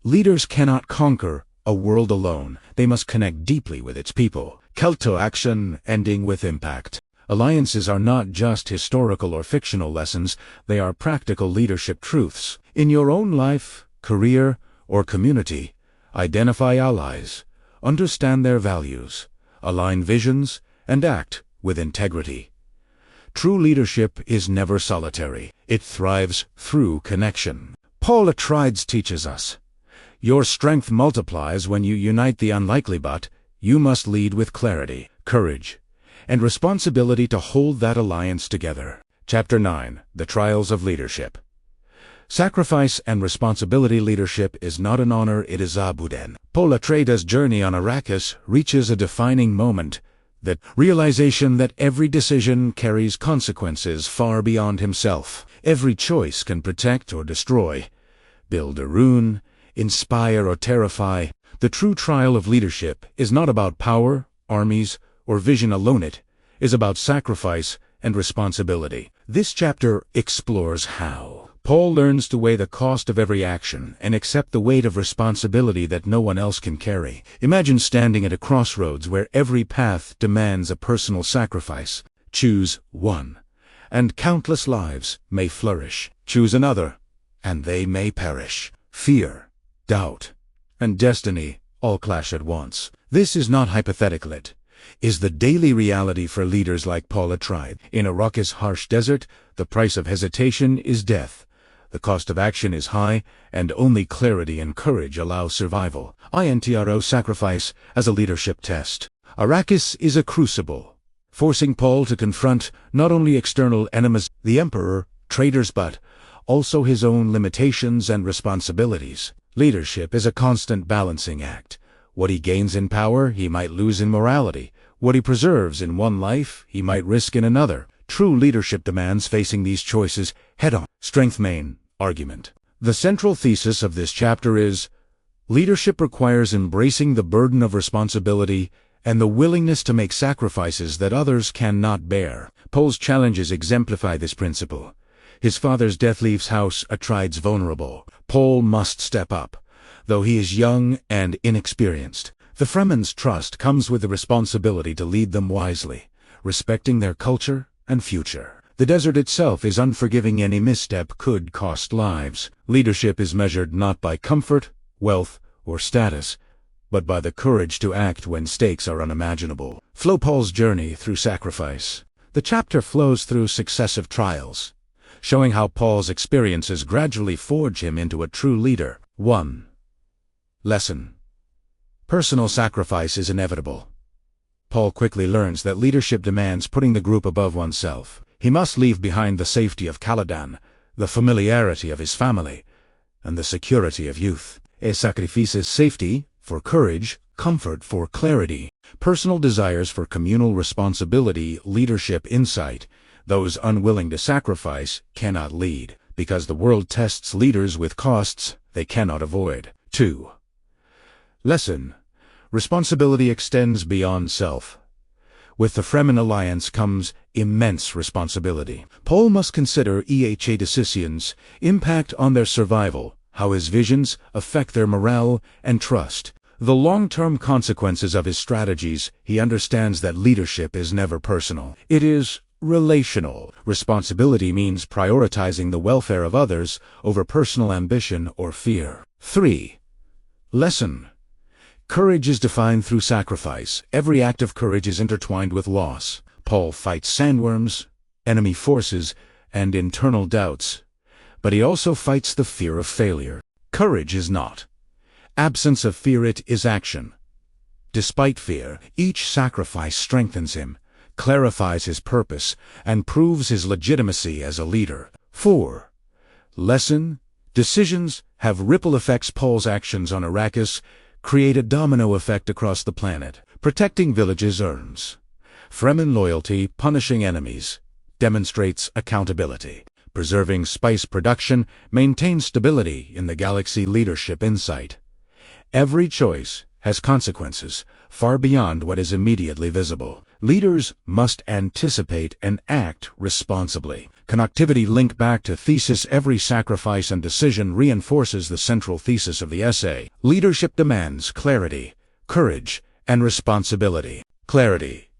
Leaders cannot conquer a world alone. They must connect deeply with its people. Call to action, ending with impact. Alliances are not just historical or fictional lessons, they are practical leadership truths. In your own life, career, or community, identify allies, understand their values, align visions, and act with integrity. True leadership is never solitary. It thrives through connection. Paul Atreides teaches us, your strength multiplies when you unite the unlikely, but you must lead with clarity, courage, and responsibility to hold that alliance together. Chapter 9. The Trials of Leadership. Sacrifice and responsibility. Leadership is not an honor, it is a burden. Paul Atreides' journey on Arrakis reaches a defining moment, that realization that every decision carries consequences far beyond himself. Every choice can protect or destroy, build or ruin, inspire or terrify. The true trial of leadership is not about power, armies, or vision alone. It is about sacrifice and responsibility. This chapter explores how Paul learns to weigh the cost of every action and accept the weight of responsibility that no one else can carry. Imagine standing at a crossroads where every path demands a personal sacrifice. Choose one, and countless lives may flourish. Choose another, and they may perish. Fear, doubt, and destiny all clash at once. This is not hypothetical. It is the daily reality for leaders like Paul Atreides. In Arrakis' harsh desert, the price of hesitation is death. The cost of action is high, and only clarity and courage allow survival. Intro sacrifice as a leadership test. Arrakis is a crucible, forcing Paul to confront not only external enemies, the Emperor, traitors, but also his own limitations and responsibilities. Leadership is a constant balancing act. What he gains in power, he might lose in morality. What he preserves in one life, he might risk in another. True leadership demands facing these choices head-on. Strength main argument. The central thesis of this chapter is, leadership requires embracing the burden of responsibility and the willingness to make sacrifices that others cannot bear. Paul's challenges exemplify this principle. His father's death leaves House Atreides vulnerable. Paul must step up, though he is young and inexperienced. The Fremen's trust comes with the responsibility to lead them wisely, respecting their culture and future. The desert itself is unforgiving. Any misstep could cost lives. Leadership is measured not by comfort, wealth, or status, but by the courage to act when stakes are unimaginable. Flow. Paul's journey through sacrifice. The chapter flows through successive trials, showing how Paul's experiences gradually forge him into a true leader. 1. Lesson. Personal sacrifice is inevitable. Paul quickly learns that leadership demands putting the group above oneself. He must leave behind the safety of Caladan, the familiarity of his family, and the security of youth. He sacrifices safety for courage, comfort for clarity, personal desires for communal responsibility, leadership insight. Those unwilling to sacrifice cannot lead, because the world tests leaders with costs they cannot avoid. 2. Lesson: responsibility extends beyond self. With the Fremen alliance comes immense responsibility. Paul must consider eha decisions' impact on their survival, how his visions affect their morale and trust, the long-term consequences of his strategies. He understands that leadership is never personal. It is relational. Responsibility means prioritizing the welfare of others over personal ambition or fear. 3. Lesson: courage is defined through sacrifice. Every act of courage is intertwined with loss. Paul fights sandworms, enemy forces, and internal doubts, but he also fights the fear of failure. Courage is not absence of fear, it is action. Despite fear, each sacrifice strengthens him, clarifies his purpose, and proves his legitimacy as a leader. 4. Lesson: decisions have ripple effects. Paul's actions on Arrakis create a domino effect across the planet. Protecting villages earns Fremen loyalty, punishing enemies demonstrates accountability. Preserving spice production maintains stability in the galaxy. Leadership insight: every choice has consequences far beyond what is immediately visible. Leaders must anticipate and act responsibly. Connectivity link back to thesis: every sacrifice and decision reinforces the central thesis of the essay. Leadership demands clarity, courage, and responsibility. Clarity: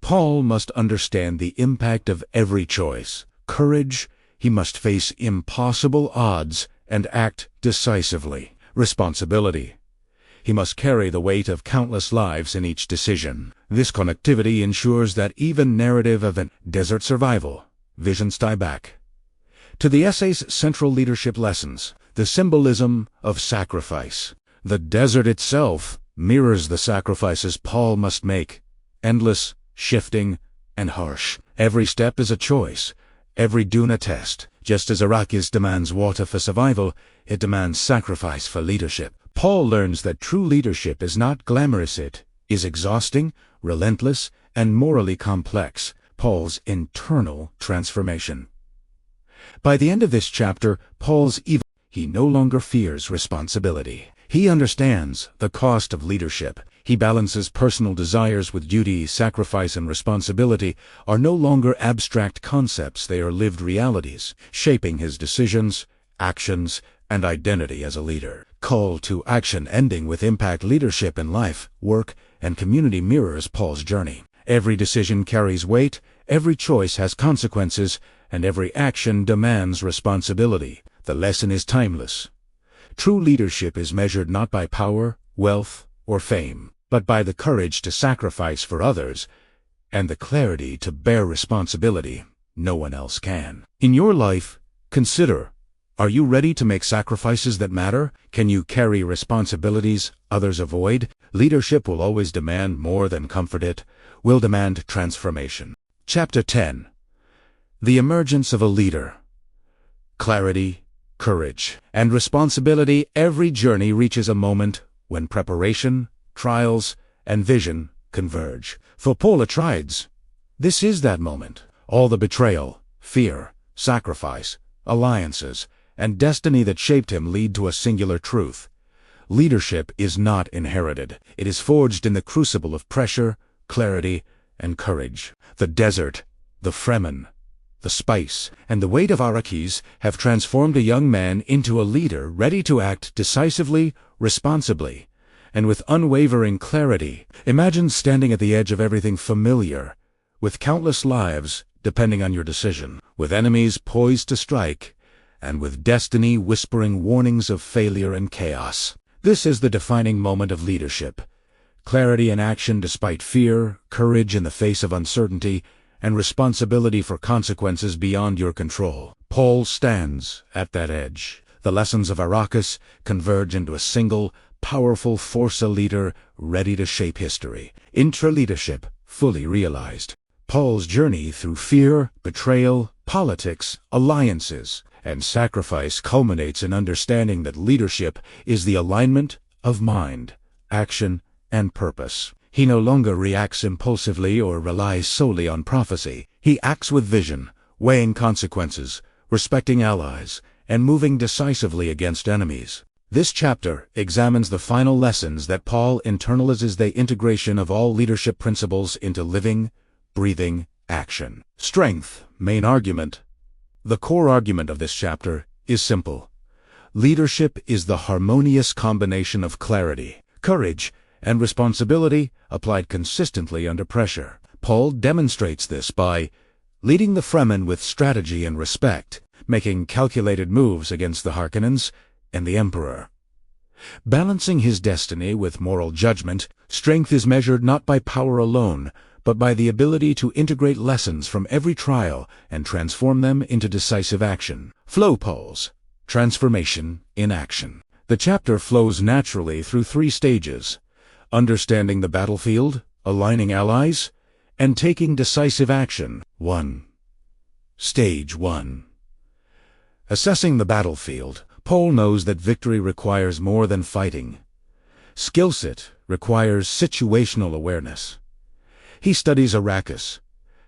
Paul must understand the impact of every choice. Courage: he must face impossible odds and act decisively. Responsibility: he must carry the weight of countless lives in each decision. This connectivity ensures that even narrative of an desert survival visions tie back to the essay's central leadership lessons. The symbolism of sacrifice: the desert itself mirrors the sacrifices Paul must make, endless, shifting, and harsh. Every step is a choice, every Dune a test. Just as Arrakis demands water for survival, it demands sacrifice for leadership. Paul learns that true leadership is not glamorous, it is exhausting, relentless, and morally complex. Paul's internal transformation. By the end of this chapter, he no longer fears responsibility. He understands the cost of leadership. He balances personal desires with duty. Sacrifice and responsibility are no longer abstract concepts, they are lived realities, shaping his decisions, actions, and identity as a leader. Call to action ending with impact. Leadership in life, work, and community mirrors Paul's journey. Every decision carries weight, every choice has consequences, and every action demands responsibility. The lesson is timeless. True leadership is measured not by power, wealth, or fame, but by the courage to sacrifice for others and the clarity to bear responsibility no one else can. In your life, consider: are you ready to make sacrifices that matter? Can you carry responsibilities others avoid? Leadership will always demand more than comfort, it will demand transformation. Chapter 10. The emergence of a leader. Clarity, courage, and responsibility. Every journey reaches a moment when preparation, trials, and vision converge. For Paul Atreides, this is that moment. All the betrayal, fear, sacrifice, alliances, and destiny that shaped him lead to a singular truth: leadership is not inherited. It is forged in the crucible of pressure, clarity, and courage. The desert, the Fremen, the spice, and the weight of Arrakis have transformed a young man into a leader ready to act decisively, responsibly, and with unwavering clarity. Imagine standing at the edge of everything familiar, with countless lives depending on your decision, with enemies poised to strike, and with destiny whispering warnings of failure and chaos. This is the defining moment of leadership: clarity in action despite fear, courage in the face of uncertainty, and responsibility for consequences beyond your control. Paul stands at that edge. The lessons of Arrakis converge into a single, powerful force: a leader ready to shape history. Intra-leadership fully realized. Paul's journey through fear, betrayal, politics, alliances, and sacrifice culminates in understanding that leadership is the alignment of mind, action, and purpose. He no longer reacts impulsively or relies solely on prophecy. He acts with vision, weighing consequences, respecting allies, and moving decisively against enemies. This chapter examines the final lessons that Paul internalizes, the integration of all leadership principles into living, breathing action. Strength, main argument. The core argument of this chapter is simple. Leadership is the harmonious combination of clarity, courage, and responsibility applied consistently under pressure. Paul demonstrates this by leading the Fremen with strategy and respect, making calculated moves against the Harkonnens and the Emperor. Balancing his destiny with moral judgment, strength is measured not by power alone, but by the ability to integrate lessons from every trial and transform them into decisive action. Flow poles. Transformation in action. The chapter flows naturally through 3 stages: understanding the battlefield, aligning allies, and taking decisive action. 1. Stage 1. Assessing the battlefield. Paul knows that victory requires more than fighting. Skill set requires situational awareness. He studies Arrakis,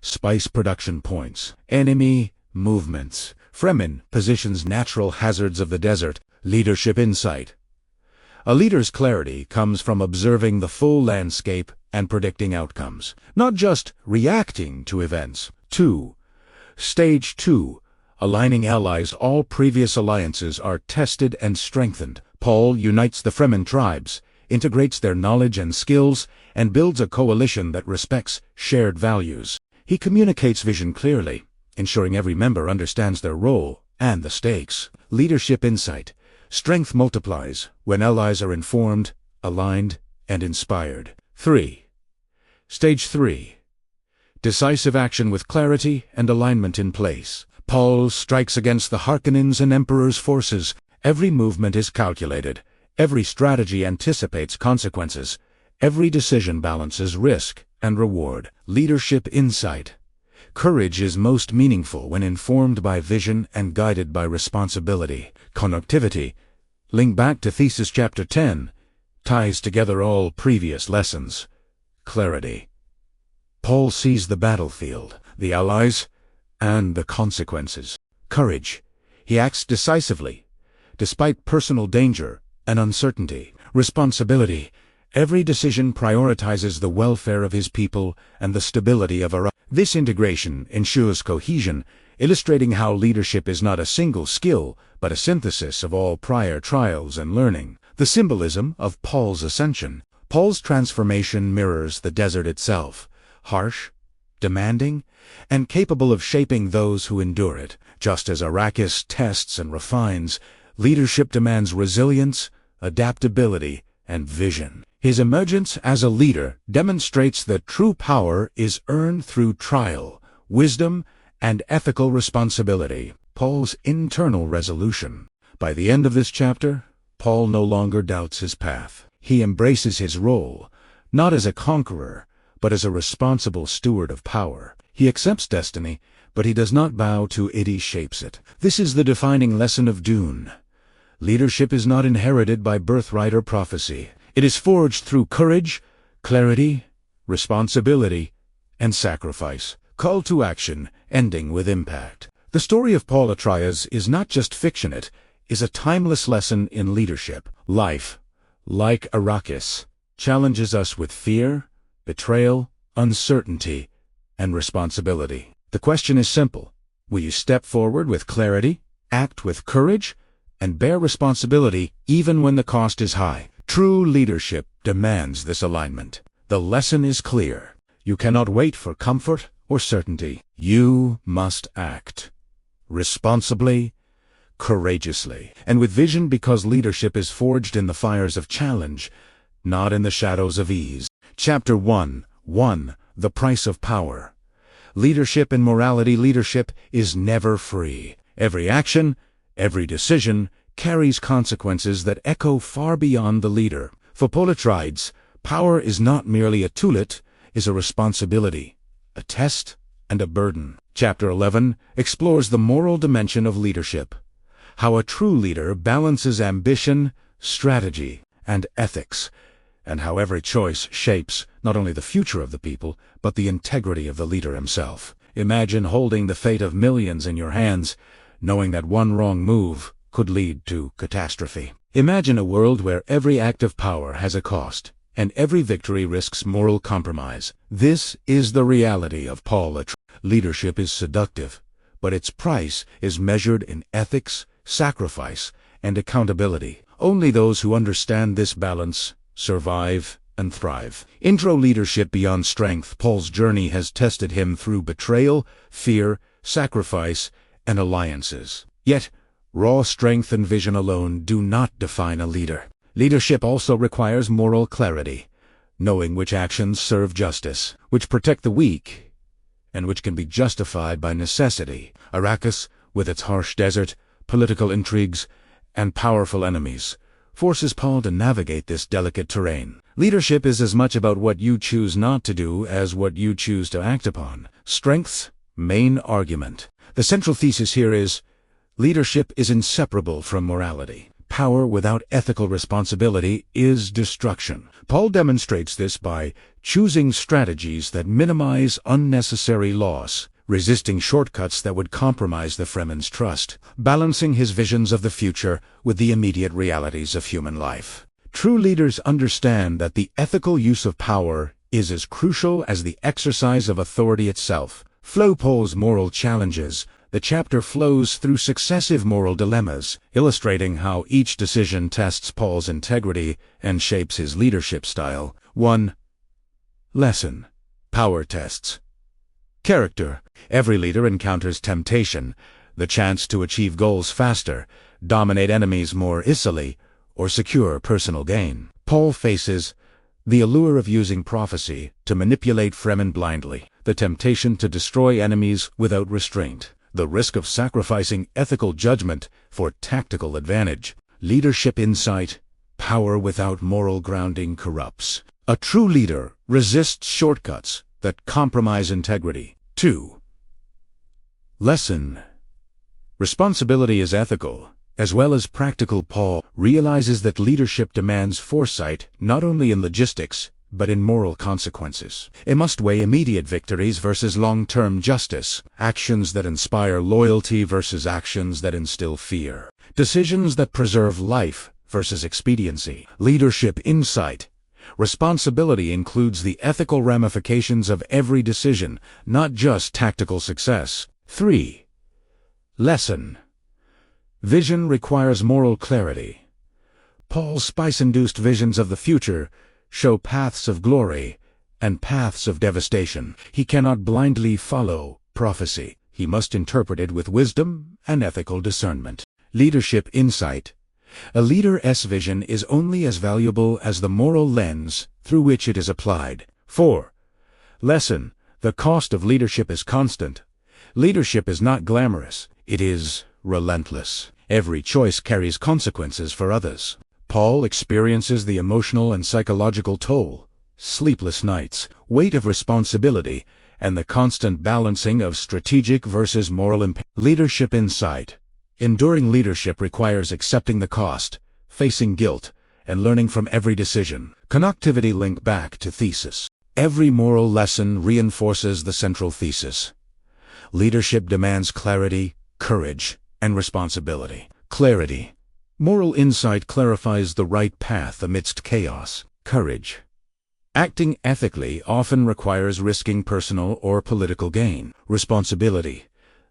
spice production points, enemy movements, Fremen positions, natural hazards of the desert, leadership insight. A leader's clarity comes from observing the full landscape and predicting outcomes, not just reacting to events. 2. Stage 2. Aligning allies. All previous alliances are tested and strengthened. Paul unites the Fremen tribes, integrates their knowledge and skills, and builds a coalition that respects shared values. He communicates vision clearly, ensuring every member understands their role and the stakes. Leadership insight. Strength multiplies when allies are informed, aligned, and inspired. 3. Stage 3. Decisive action with clarity and alignment in place. Paul strikes against the Harkonnens and Emperor's forces. Every movement is calculated. Every strategy anticipates consequences. Every decision balances risk and reward. Leadership insight. Courage is most meaningful when informed by vision and guided by responsibility. Connectivity. Link back to Thesis Chapter 10. Ties together all previous lessons. Clarity. Paul sees the battlefield, the allies, and the consequences. Courage. He acts decisively, despite personal danger and uncertainty. Responsibility. Every decision prioritizes the welfare of his people and the stability of Arrakis. This integration ensures cohesion, illustrating how leadership is not a single skill, but a synthesis of all prior trials and learning. The symbolism of Paul's ascension. Paul's transformation mirrors the desert itself, harsh, demanding, and capable of shaping those who endure it. Just as Arrakis tests and refines, leadership demands resilience, adaptability, and vision. His emergence as a leader demonstrates that true power is earned through trial, wisdom, and ethical responsibility. Paul's internal resolution. By the end of this chapter, Paul no longer doubts his path. He embraces his role, not as a conqueror, but as a responsible steward of power. He accepts destiny, but he does not bow to it, he shapes it. This is the defining lesson of Dune. Leadership is not inherited by birthright or prophecy. It is forged through courage, clarity, responsibility, and sacrifice. Call to action, ending with impact. The story of Paul Atreides is not just fiction, it is a timeless lesson in leadership. Life, like Arrakis, challenges us with fear, betrayal, uncertainty, and responsibility. The question is simple. Will you step forward with clarity, act with courage, and bear responsibility even when the cost is high? True leadership demands this alignment. The lesson is clear. You cannot wait for comfort or certainty. You must act responsibly, courageously, and with vision, because leadership is forged in the fires of challenge, not in the shadows of ease. Chapter 1. The Price of Power. Leadership and morality. Leadership is never free. Every action, every decision, carries consequences that echo far beyond the leader. For Paul Atreides, power is not merely a tool, it is a responsibility, a test, and a burden. Chapter 11 explores the moral dimension of leadership, how a true leader balances ambition, strategy, and ethics, and how every choice shapes not only the future of the people, but the integrity of the leader himself. Imagine holding the fate of millions in your hands, knowing that one wrong move could lead to catastrophe. Imagine a world where every act of power has a cost, and every victory risks moral compromise. This is the reality of Paul Atreides. Leadership is seductive, but its price is measured in ethics, sacrifice, and accountability. Only those who understand this balance survive and thrive. Intro Leadership Beyond Strength. Paul's journey has tested him through betrayal, fear, sacrifice, and alliances. Yet, raw strength and vision alone do not define a leader. Leadership also requires moral clarity, knowing which actions serve justice, which protect the weak, and which can be justified by necessity. Arrakis, with its harsh desert, political intrigues, and powerful enemies, forces Paul to navigate this delicate terrain. Leadership is as much about what you choose not to do as what you choose to act upon. Strength's main argument. The central thesis here is, leadership is inseparable from morality. Power without ethical responsibility is destruction. Paul demonstrates this by choosing strategies that minimize unnecessary loss, resisting shortcuts that would compromise the Fremen's trust, balancing his visions of the future with the immediate realities of human life. True leaders understand that the ethical use of power is as crucial as the exercise of authority itself. Paul's moral challenges. The chapter flows through successive moral dilemmas, illustrating how each decision tests Paul's integrity and shapes his leadership style. 1. Lesson. Power tests. Character. Every leader encounters temptation, the chance to achieve goals faster, dominate enemies more easily, or secure personal gain. Paul faces the allure of using prophecy to manipulate Fremen blindly, the temptation to destroy enemies without restraint, the risk of sacrificing ethical judgment for tactical advantage. Leadership insight. Power without moral grounding corrupts. A true leader resists shortcuts that compromise integrity. 2. Lesson. Responsibility is ethical, as well as practical. Paul realizes that leadership demands foresight not only in logistics, but in moral consequences. It must weigh immediate victories versus long-term justice, actions that inspire loyalty versus actions that instill fear, decisions that preserve life versus expediency. Leadership insight. Responsibility includes the ethical ramifications of every decision, not just tactical success. 3. Lesson. Vision requires moral clarity. Paul's spice-induced visions of the future show paths of glory and paths of devastation. He cannot blindly follow prophecy. He must interpret it with wisdom and ethical discernment. Leadership insight. A leader's vision is only as valuable as the moral lens through which it is applied. 4. Lesson. The cost of leadership is constant. Leadership is not glamorous. It is relentless. Every choice carries consequences for others. Paul experiences the emotional and psychological toll, sleepless nights, weight of responsibility, and the constant balancing of strategic versus moral impact. Leadership insight. Enduring leadership requires accepting the cost, facing guilt, and learning from every decision. Connectivity link back to thesis. Every moral lesson reinforces the central thesis. Leadership demands clarity, courage, and responsibility. Clarity. Moral insight clarifies the right path amidst chaos. Courage. Acting ethically often requires risking personal or political gain. Responsibility.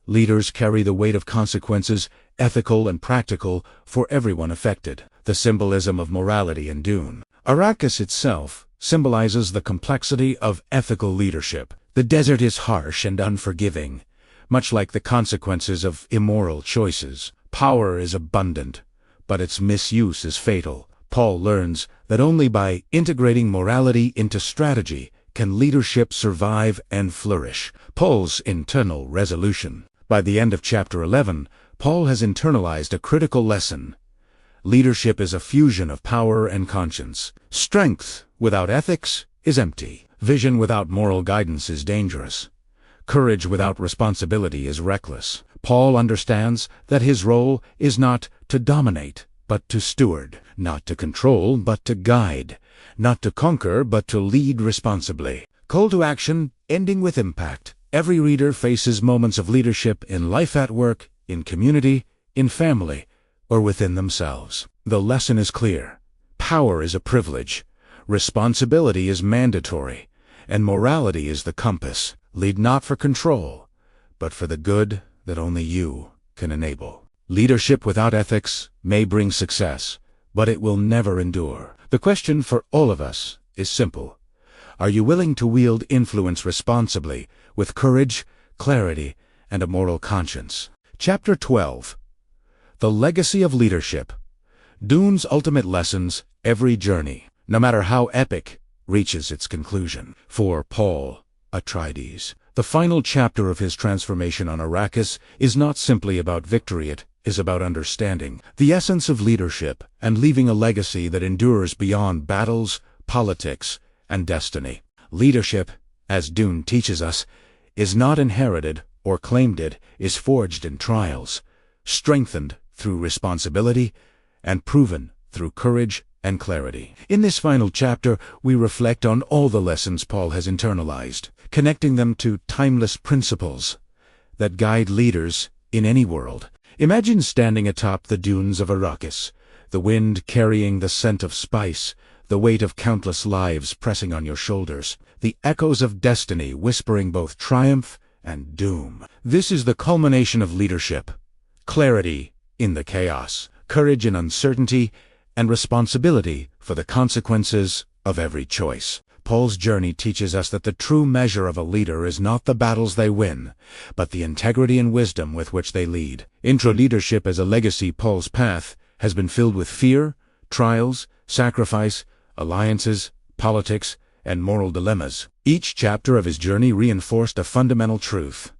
Leaders carry the weight of consequences, ethical and practical, for everyone affected. The symbolism of morality in Dune. Arrakis itself symbolizes the complexity of ethical leadership. The desert is harsh and unforgiving, much like the consequences of immoral choices. Power is abundant, but its misuse is fatal. Paul learns that only by integrating morality into strategy can leadership survive and flourish. Paul's internal resolution. By the end of chapter 11, Paul has internalized a critical lesson. Leadership is a fusion of power and conscience. Strength without ethics is empty. Vision without moral guidance is dangerous. Courage without responsibility is reckless. Paul understands that his role is not to dominate, but to steward, not to control, but to guide, not to conquer, but to lead responsibly. Call to action, ending with impact. Every reader faces moments of leadership in life, at work, in community, in family, or within themselves. The lesson is clear. Power is a privilege, responsibility is mandatory, and morality is the compass. Lead not for control, but for the good that only you can enable. Leadership without ethics may bring success, but it will never endure. The question for all of us is simple. Are you willing to wield influence responsibly, with courage, clarity, and a moral conscience? Chapter 12. The Legacy of Leadership. Dune's ultimate lessons, every journey, no matter how epic, reaches its conclusion. For Paul Atreides, the final chapter of his transformation on Arrakis is not simply about victory, it is about understanding the essence of leadership and leaving a legacy that endures beyond battles, politics, and destiny. Leadership, as Dune teaches us, is not inherited or claimed, it is forged in trials, strengthened through responsibility, and proven through courage and clarity. In this final chapter, we reflect on all the lessons Paul has internalized, connecting them to timeless principles that guide leaders in any world. Imagine standing atop the dunes of Arrakis, the wind carrying the scent of spice, the weight of countless lives pressing on your shoulders, the echoes of destiny whispering both triumph and doom. This is the culmination of leadership: clarity in the chaos, courage in uncertainty, and responsibility for the consequences of every choice. Paul's journey teaches us that the true measure of a leader is not the battles they win, but the integrity and wisdom with which they lead. Intro Leadership as a Legacy. Paul's path has been filled with fear, trials, sacrifice, alliances, politics, and moral dilemmas. Each chapter of his journey reinforced a fundamental truth.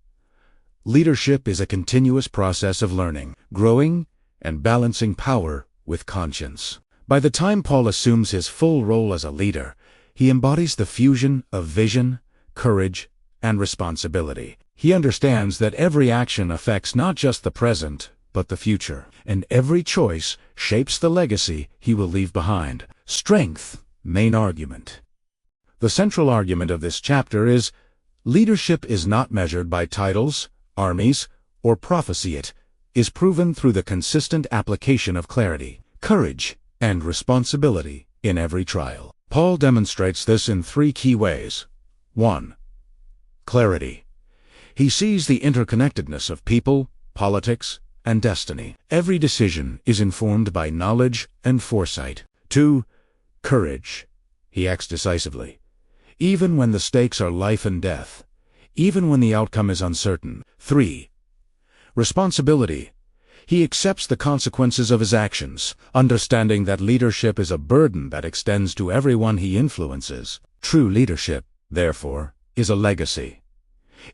Leadership is a continuous process of learning, growing, and balancing power with conscience. By the time Paul assumes his full role as a leader, he embodies the fusion of vision, courage, and responsibility. He understands that every action affects not just the present, but the future, and every choice shapes the legacy he will leave behind. Strength, main argument. The central argument of this chapter is, leadership is not measured by titles, armies, or prophecy. It is proven through the consistent application of clarity, courage, and responsibility in every trial. Paul demonstrates this in three key ways. 1. Clarity. He sees the interconnectedness of people, politics, and destiny. Every decision is informed by knowledge and foresight. 2. Courage. He acts decisively, even when the stakes are life and death, even when the outcome is uncertain. 3. Responsibility. He accepts the consequences of his actions, understanding that leadership is a burden that extends to everyone he influences. True leadership, therefore, is a legacy.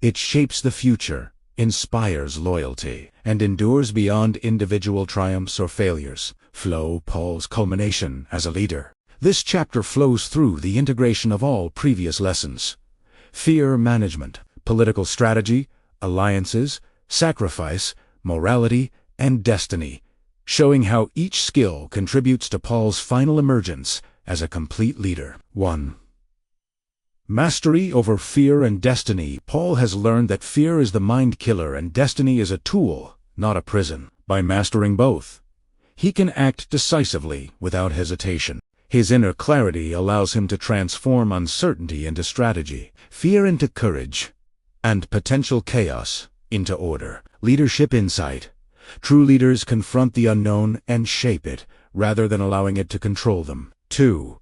It shapes the future, inspires loyalty, and endures beyond individual triumphs or failures. Flow. Paul's culmination as a leader. This chapter flows through the integration of all previous lessons: fear management, political strategy, alliances, sacrifice, morality, and destiny, showing how each skill contributes to Paul's final emergence as a complete leader. 1. Mastery over fear and destiny. Paul has learned that fear is the mind killer and destiny is a tool, not a prison. By mastering both, he can act decisively without hesitation. His inner clarity allows him to transform uncertainty into strategy, fear into courage, and potential chaos into order. Leadership insight. True leaders confront the unknown and shape it, rather than allowing it to control them. 2.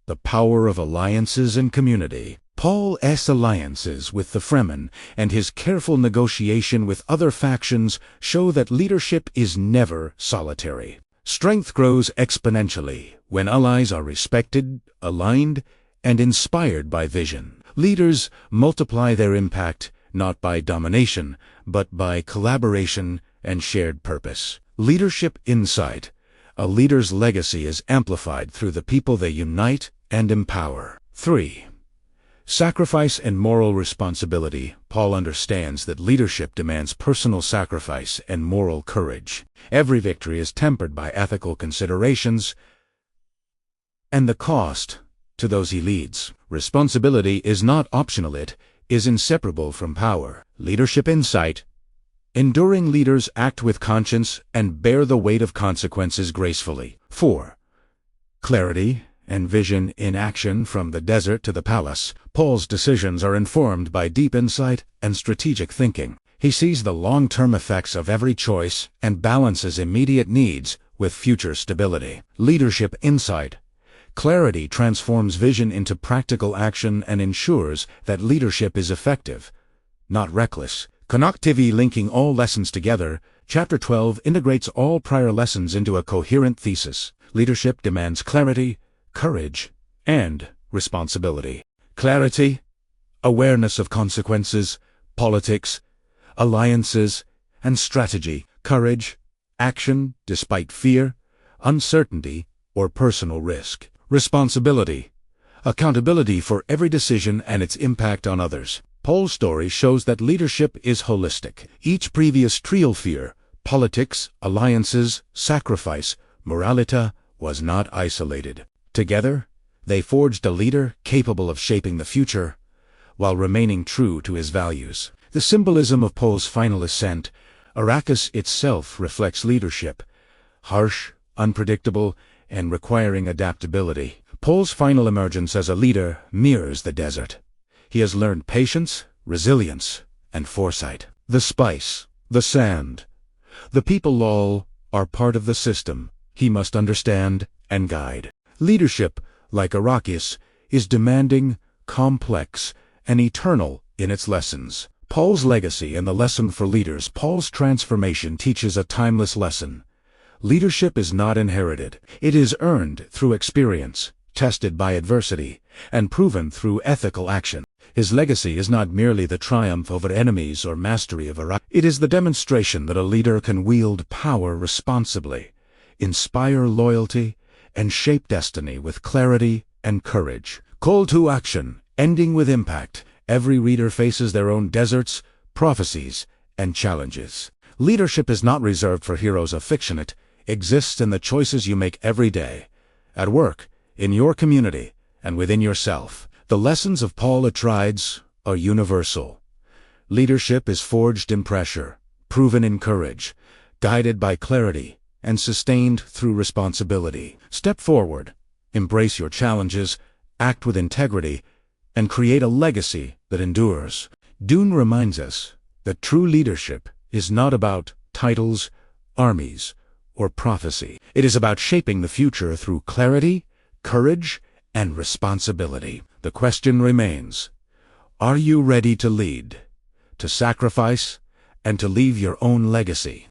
The power of alliances and community. Paul's alliances with the Fremen and his careful negotiation with other factions show that leadership is never solitary. Strength grows exponentially when allies are respected, aligned, and inspired by vision. Leaders multiply their impact not by domination, but by collaboration and shared purpose. Leadership insight. A leader's legacy is amplified through the people they unite and empower. 3. Sacrifice and moral responsibility. Paul understands that leadership demands personal sacrifice and moral courage. Every victory is tempered by ethical considerations and the cost to those he leads. Responsibility is not optional, it is inseparable from power. Leadership insight. Enduring leaders act with conscience and bear the weight of consequences gracefully. 4. Clarity and vision in action. From the desert to the palace, Paul's decisions are informed by deep insight and strategic thinking. He sees the long-term effects of every choice and balances immediate needs with future stability. Leadership insight. Clarity transforms vision into practical action and ensures that leadership is effective, not reckless. Connectivity linking all lessons together. Chapter 12 integrates all prior lessons into a coherent thesis. Leadership demands clarity, courage, and responsibility. Clarity, awareness of consequences, politics, alliances, and strategy. Courage, action despite fear, uncertainty, or personal risk. Responsibility, accountability for every decision and its impact on others. Paul's story shows that leadership is holistic. Each previous trio, fear, politics, alliances, sacrifice, morality, was not isolated. Together, they forged a leader capable of shaping the future, while remaining true to his values. The symbolism of Paul's final ascent, Arrakis itself reflects leadership, harsh, unpredictable, and requiring adaptability. Paul's final emergence as a leader mirrors the desert. He has learned patience, resilience, and foresight. The spice, the sand, the people all are part of the system he must understand and guide. Leadership, like Arrakis, is demanding, complex, and eternal in its lessons. Paul's legacy and the lesson for leaders. Paul's transformation teaches a timeless lesson. Leadership is not inherited. It is earned through experience, tested by adversity, and proven through ethical action. His legacy is not merely the triumph over enemies or mastery of Arrakis. It is the demonstration that a leader can wield power responsibly, inspire loyalty, and shape destiny with clarity and courage. Call to action, ending with impact. Every reader faces their own deserts, prophecies, and challenges. Leadership is not reserved for heroes of fiction. It exists in the choices you make every day, at work, in your community, and within yourself. The lessons of Paul Atreides are universal. Leadership is forged in pressure, proven in courage, guided by clarity, and sustained through responsibility. Step forward, embrace your challenges, act with integrity, and create a legacy that endures. Dune reminds us that true leadership is not about titles, armies, or prophecy. It is about shaping the future through clarity, courage, and responsibility. The question remains, are you ready to lead, to sacrifice, and to leave your own legacy?